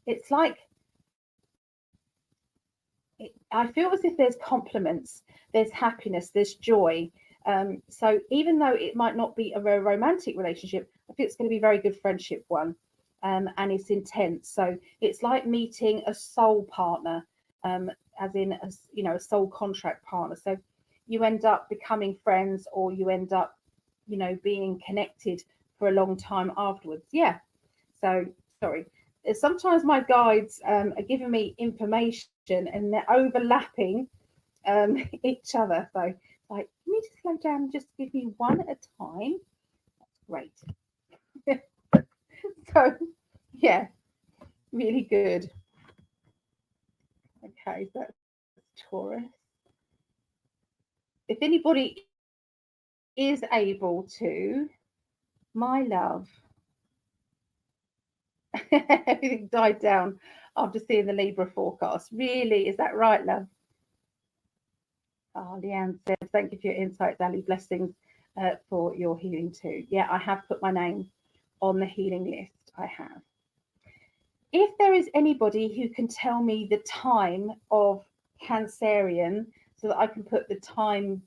It's like I feel as if there's compliments, there's happiness, there's joy. So even though it might not be a very romantic relationship, I think it's going to be a very good friendship one, and it's intense. So it's like meeting a soul partner, as in a soul contract partner. So you end up becoming friends, or you end up, being connected for a long time afterwards. Yeah. So sorry. Sometimes my guides are giving me information and they're overlapping each other. So like, you need to slow down and just give me one at a time. That's great. So yeah, really good. Okay, so that's Taurus. If anybody is able to, my love, everything died down after seeing the Libra forecast. Really, is that right, love? Oh, Leanne says, thank you for your insights, Ali. Blessings for your healing too. Yeah, I have put my name on the healing list. I have. If there is anybody who can tell me the time of Cancerian so that I can put the time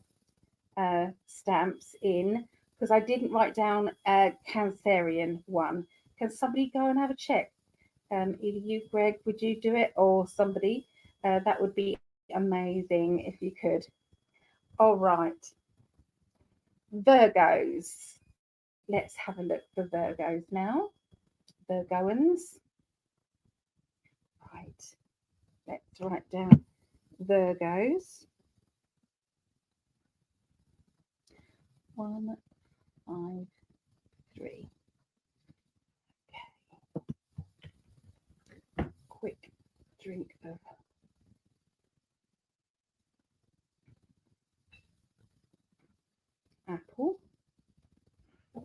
stamps in, because I didn't write down a Cancerian one. Can somebody go and have a check? Either you, Greg, would you do it, or somebody? That would be amazing if you could. All right. Virgos. Let's have a look for Virgos now. Virgoans. Right. Let's write down Virgos. 1, 5, 3. Okay. Quick drink of apple. Here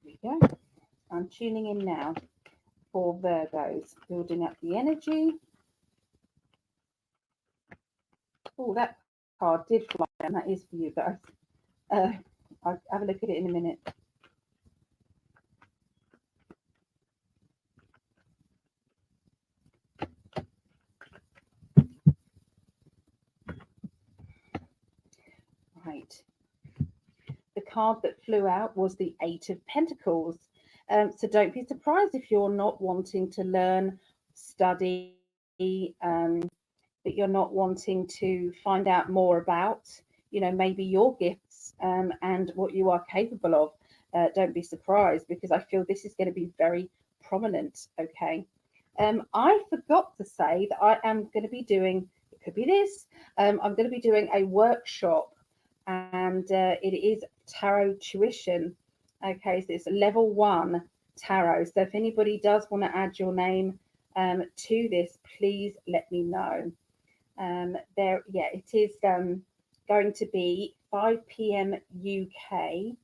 we go. I'm tuning in now for Virgos, building up the energy. Oh, that card did fly, and that is for you guys. I'll have a look at it in a minute. Right. The card that flew out was the Eight of Pentacles. So don't be surprised if you're not wanting to learn, study, that you're not wanting to find out more about, maybe your gifts and what you are capable of. Don't be surprised, because I feel this is going to be very prominent. Okay. I forgot to say that I am going to be doing, it could be this, I'm going to be doing a workshop, and it is tarot tuition. Okay, so it's level 1 tarot. So if anybody does want to add your name to this, please let me know. It is going to be 5 p.m. UK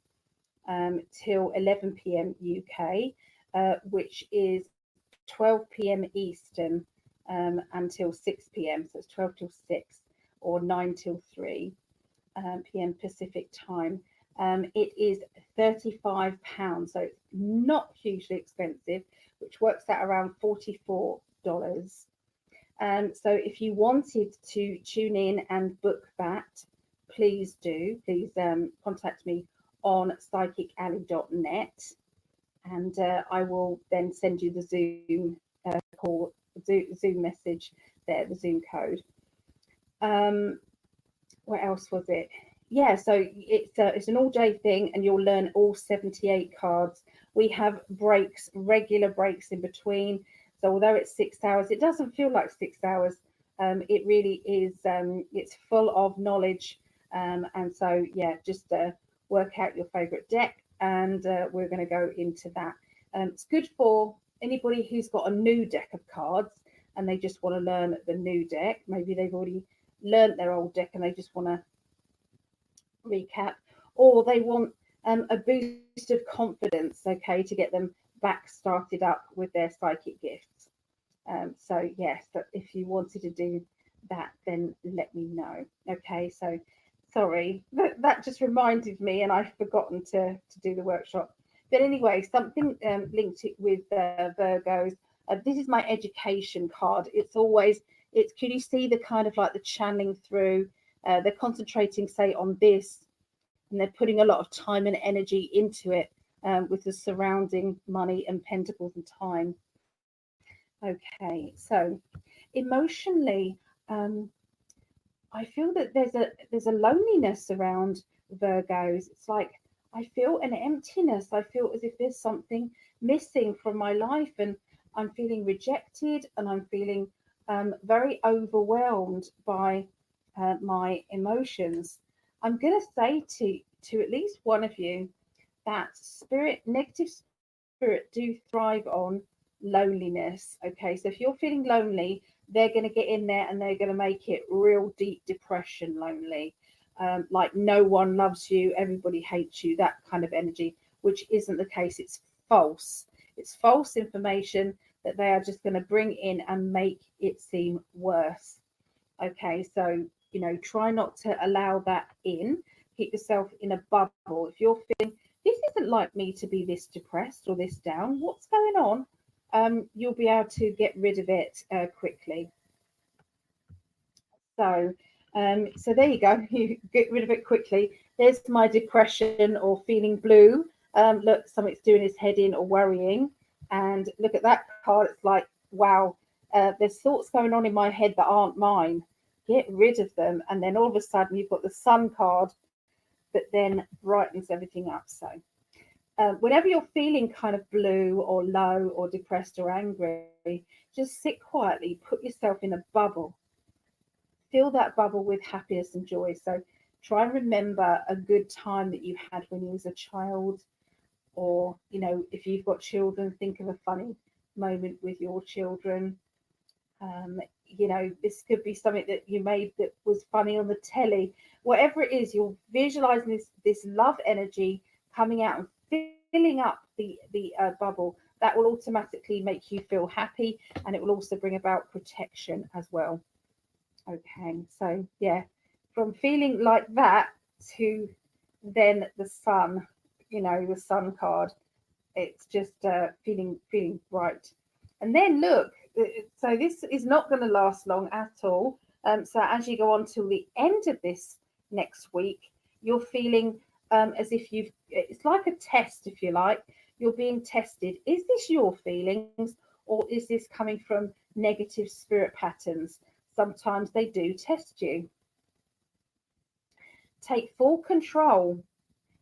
till 11 p.m. UK, which is 12 p.m. Eastern until 6 p.m. So it's 12 till 6 or 9 till 3 p.m. Pacific time. It is £35, so it's not hugely expensive, which works out around $44. So if you wanted to tune in and book that, please do. Please contact me on psychicalley.net, and I will then send you the Zoom call, Zoom message there, the Zoom code. What else was it? Yeah, so it's an all-day thing, and you'll learn all 78 cards. We have breaks, regular breaks in between. So although it's 6 hours, it doesn't feel like 6 hours. It really is. It's full of knowledge, and so yeah, just work out your favorite deck, and we're going to go into that. It's good for anybody who's got a new deck of cards and they just want to learn the new deck. Maybe they've already learned their old deck and they just want to recap, or they want a boost of confidence, okay, to get them back started up with their psychic gifts. So yes, if you wanted to do that, then let me know. Okay, so sorry, that just reminded me, and I've forgotten to do the workshop. But anyway, something linked with Virgos. This is my education card. It's can you see the kind of like the channeling through? They're concentrating, say, on this, and they're putting a lot of time and energy into it, with the surrounding money and pentacles and time. Okay, so emotionally, I feel that there's a loneliness around Virgos. It's like I feel an emptiness. I feel as if there's something missing from my life, and I'm feeling rejected, and I'm feeling very overwhelmed by my emotions. I'm going to say to at least one of you that negative spirit do thrive on loneliness. Okay, so if you're feeling lonely, they're going to get in there and they're going to make it real deep depression lonely. Like no one loves you, everybody hates you, that kind of energy, which isn't the case. It's false. It's false information that they are just going to bring in and make it seem worse. Okay, so try not to allow that in. Keep yourself in a bubble. If you're feeling this isn't like me to be this depressed or this down, what's going on? You'll be able to get rid of it quickly. So there you go. You get rid of it quickly. There's my depression or feeling blue. Look, something's doing his head in or worrying. And look at that card. It's like, wow, there's thoughts going on in my head that aren't mine. Get rid of them. And then all of a sudden you've got the sun card that then brightens everything up. So whenever you're feeling kind of blue or low or depressed or angry, just sit quietly, put yourself in a bubble. Fill that bubble with happiness and joy. So try and remember a good time that you had when you was a child, or if you've got children, think of a funny moment with your children. This could be something that you made that was funny on the telly. Whatever it is, you're visualizing this love energy coming out and filling up the bubble. That will automatically make you feel happy, and it will also bring about protection as well. Okay, so yeah, from feeling like that to then the sun, the sun card, it's just feeling right. And then look, so this is not going to last long at all. So as you go on till the end of this next week, you're feeling as if it's like a test, if you like. You're being tested. Is this your feelings, or is this coming from negative spirit patterns? Sometimes they do test you. Take full control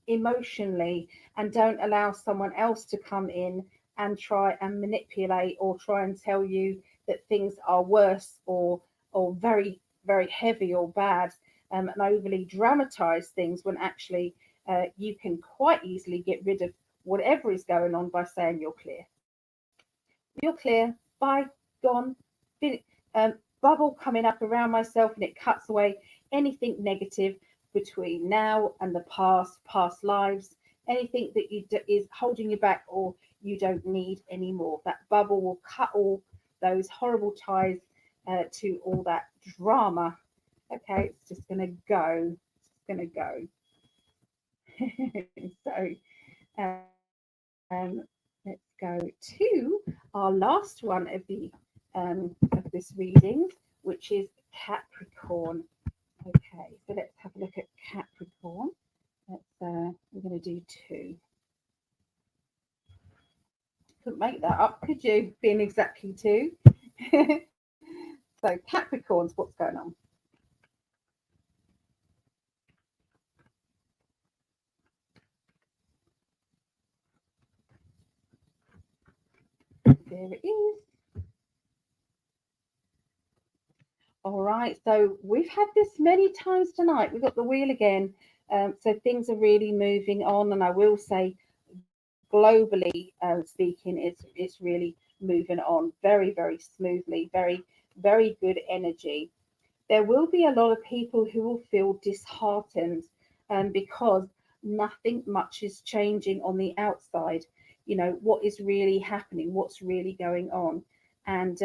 emotionally, and don't allow someone else to come in and try and manipulate or try and tell you that things are worse or very, very heavy or bad, and overly dramatize things, when actually you can quite easily get rid of whatever is going on by saying you're clear. You're clear. Bye. Gone. Bubble coming up around myself, and it cuts away anything negative. between now and the past lives, anything that is holding you back or you don't need anymore. That bubble will cut all those horrible ties to all that drama. Okay, it's just going to go. It's going to go. Let's go to our last one of this reading, which is Capricorn. Okay, so let's have a look at Capricorn. We're going to do two. Couldn't make that up, could you? Being exactly two. So Capricorns, what's going on? There it is. All right, so we've had this many times tonight. We've got the wheel again. So things are really moving on, and I will say, globally speaking, it's really moving on very, very smoothly, very, very good energy. There will be a lot of people who will feel disheartened because nothing much is changing on the outside. You know, what is really happening, what's really going on. And,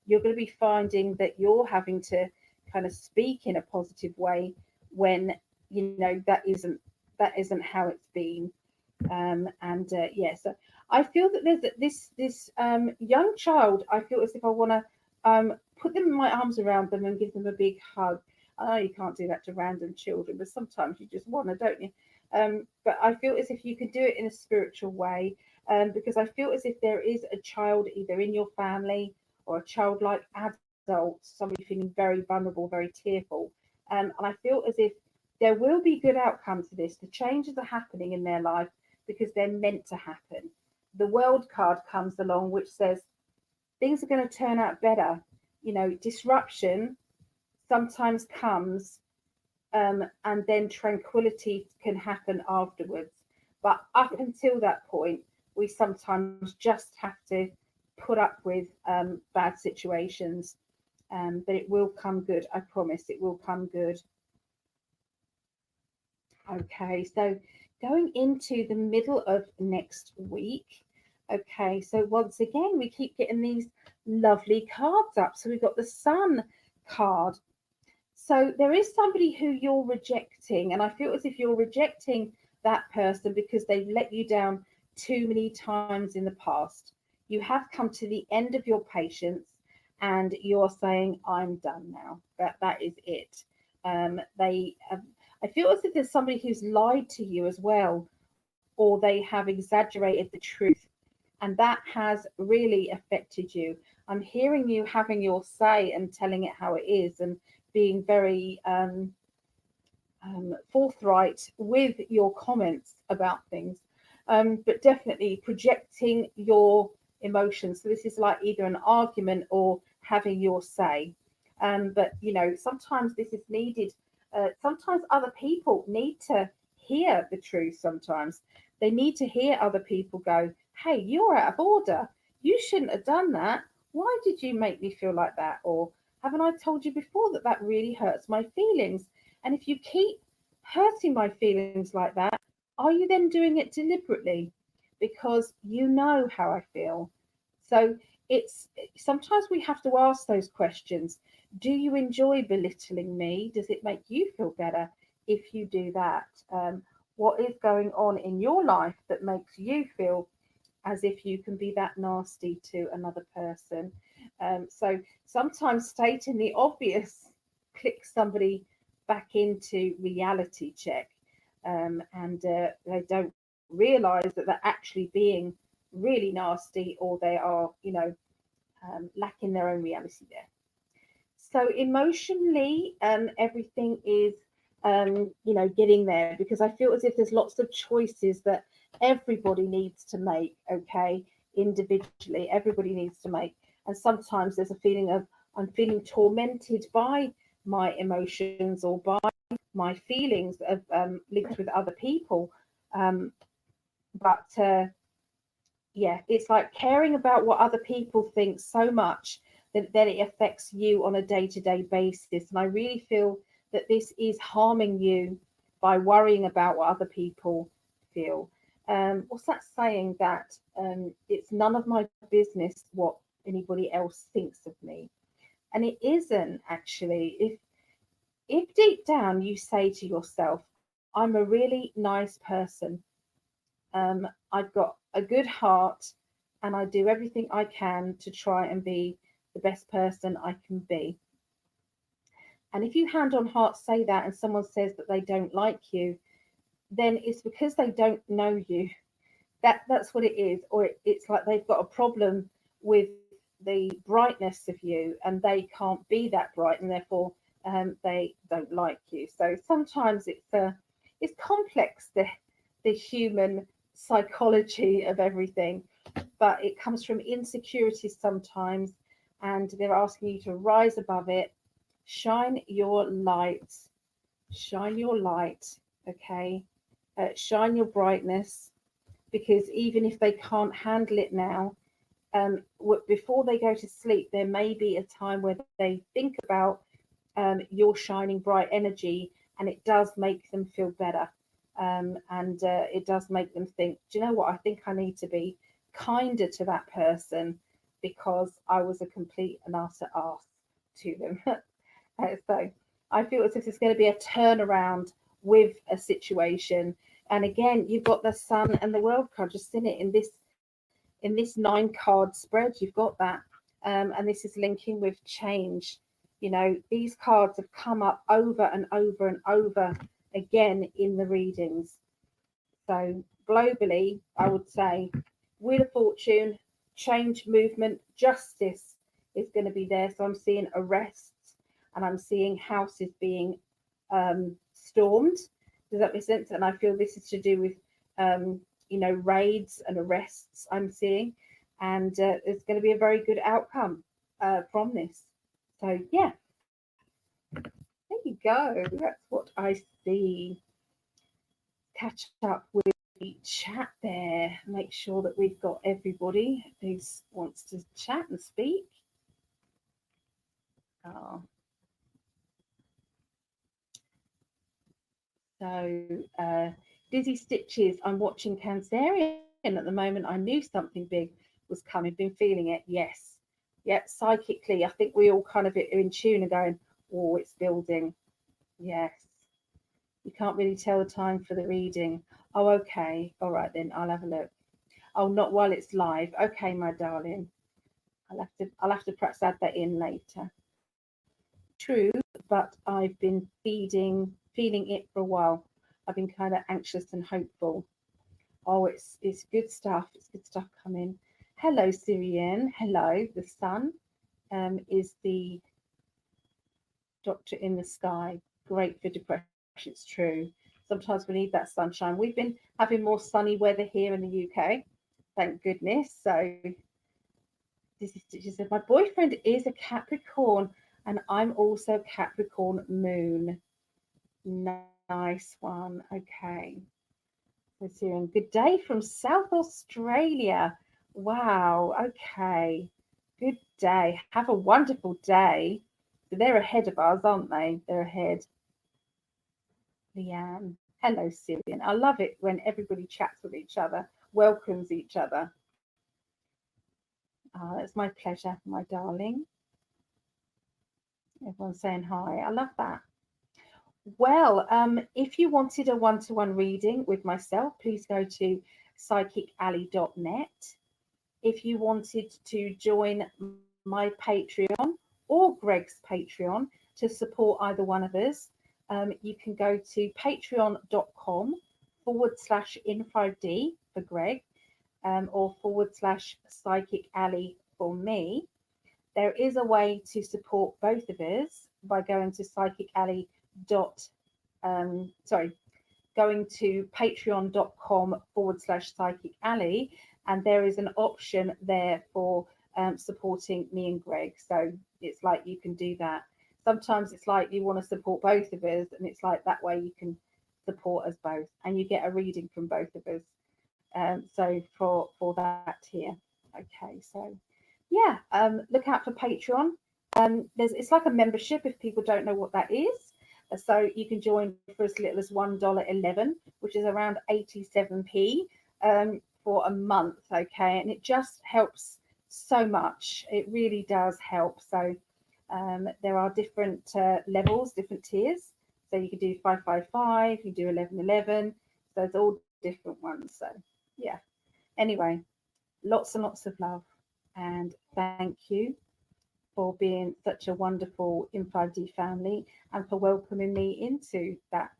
you're going to be finding that you're having to kind of speak in a positive way when, that isn't how it's been. So I feel that there's this young child. I feel as if I want to put them in my arms around them and give them a big hug. I know you can't do that to random children, but sometimes you just want to, don't you? But I feel as if you can do it in a spiritual way, because I feel as if there is a child either in your family or a childlike adult, somebody feeling very vulnerable, very tearful. And I feel as if there will be good outcome to this. The changes are happening in their life because they're meant to happen. The world card comes along, which says things are going to turn out better. Disruption sometimes comes, and then tranquility can happen afterwards. But up until that point, we sometimes just have to put up with bad situations. But it will come good. I promise it will come good. Okay, so going into the middle of next week. Okay, so once again, we keep getting these lovely cards up. So we've got the Sun card. So there is somebody who you're rejecting, and I feel as if you're rejecting that person because they've let you down too many times in the past. You have come to the end of your patience, and you're saying, "I'm done now. That is it." I feel as if there's somebody who's lied to you as well, or they have exaggerated the truth, and that has really affected you. I'm hearing you having your say and telling it how it is, and being very forthright with your comments about things, but definitely projecting your emotions. So this is like either an argument or having your say. But sometimes this is needed. Sometimes other people need to hear the truth. Sometimes they need to hear other people go, "Hey, you're out of order. You shouldn't have done that. Why did you make me feel like that?" Or, "Haven't I told you before that that really hurts my feelings? And if you keep hurting my feelings like that, are you then doing it deliberately? Because you know how I feel." So it's sometimes we have to ask those questions. Do you enjoy belittling me? Does it make you feel better if you do that? What is going on in your life that makes you feel as if you can be that nasty to another person? So sometimes stating the obvious clicks somebody back into reality check, and they don't realize that they're actually being really nasty, or they are, lacking their own reality there. So emotionally, everything is, getting there, because I feel as if there's lots of choices that everybody needs to make. Okay, individually, everybody needs to make, and sometimes there's a feeling of I'm feeling tormented by my emotions or by my feelings of linked with other people, but it's like caring about what other people think so much that it affects you on a day-to-day basis. And I really feel that this is harming you by worrying about what other people feel. What's that saying that it's none of my business what anybody else thinks of me? And it isn't actually. If deep down you say to yourself, I'm a really nice person, I've got a good heart, and I do everything I can to try and be the best person I can be. And if you hand on heart say that and someone says that they don't like you, then it's because they don't know you. That's what it is. Or it's like they've got a problem with the brightness of you and they can't be that bright, and therefore they don't like you. So sometimes it's complex, the human psychology of everything, but it comes from insecurities sometimes, and they're asking you to rise above it. Shine your light. Shine your light. Okay. Shine your brightness, because even if they can't handle it now, before they go to sleep, there may be a time where they think about your shining bright energy, and it does make them feel better. And it does make them think, do you know what? I think I need to be kinder to that person because I was a complete and utter arse to them. So I feel as if there's going to be a turnaround with a situation. And again, you've got the Sun and the World card just in it in this 9-card spread. You've got that, and this is linking with change. You know, these cards have come up over and over and over again in the readings. So globally, I would say Wheel of Fortune, change, movement, justice is going to be there. So I'm seeing arrests, and I'm seeing houses being stormed. Does that make sense? And I feel this is to do with, raids and arrests I'm seeing. And there's going to be a very good outcome from this. So, yeah, there you go. That's what I see. Catch up with the chat there. Make sure that we've got everybody who wants to chat and speak. Oh. So, Dizzy Stitches, I'm watching Cancerian at the moment. I knew something big was coming. Been feeling it. Yes. Yeah, psychically, I think we all kind of are in tune and going, oh, it's building. Yes. You can't really tell the time for the reading. Oh, okay. All right, then I'll have a look. Oh, not while it's live. Okay, my darling. I'll have to perhaps add that in later. True, but I've been feeling it for a while. I've been kind of anxious and hopeful. Oh, it's good stuff. It's good stuff coming. Hello, Syrian. Hello. The sun is the doctor in the sky. Great for depression. It's true. Sometimes we need that sunshine. We've been having more sunny weather here in the UK. Thank goodness. So this is just my boyfriend is a Capricorn, and I'm also Capricorn moon. Nice one. Okay. Let's see. Good day from South Australia. Wow. Okay. Good day. Have a wonderful day. So they're ahead of us, aren't they? They're ahead. Leanne. Hello, Syrian. I love it when everybody chats with each other, welcomes each other. It's my pleasure, my darling. Everyone's saying hi. I love that. Well, if you wanted a one-to-one reading with myself, please go to psychicalley.net. If you wanted to join my Patreon or Greg's Patreon to support either one of us, you can go to patreon.com/in5D for Greg, or /psychicalley for me. There is a way to support both of us by going to going to patreon.com/psychicalley, and there is an option there for supporting me and Greg. So it's like you can do that. Sometimes it's like you want to support both of us, and it's like that way you can support us both, and you get a reading from both of us. So for that here. Okay, so yeah, look out for Patreon. It's like a membership. If people don't know what that is, So you can join for as little as $1.11, which is around 87p for a month. Okay, and it just helps so much. It really does help. So there are different levels, different tiers. So you can do 555, you do 1111. So it's all different ones. So yeah. Anyway, lots and lots of love, and thank you for being such a wonderful In5D family and for welcoming me into that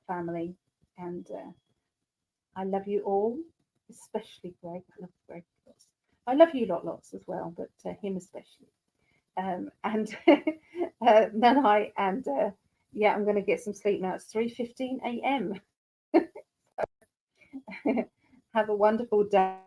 family. And I love you all, especially Greg. I love Greg lots. I love you lots as well, but him especially. And Nanai, and yeah, I'm going to get some sleep now. It's 3:15 a.m. Have a wonderful day.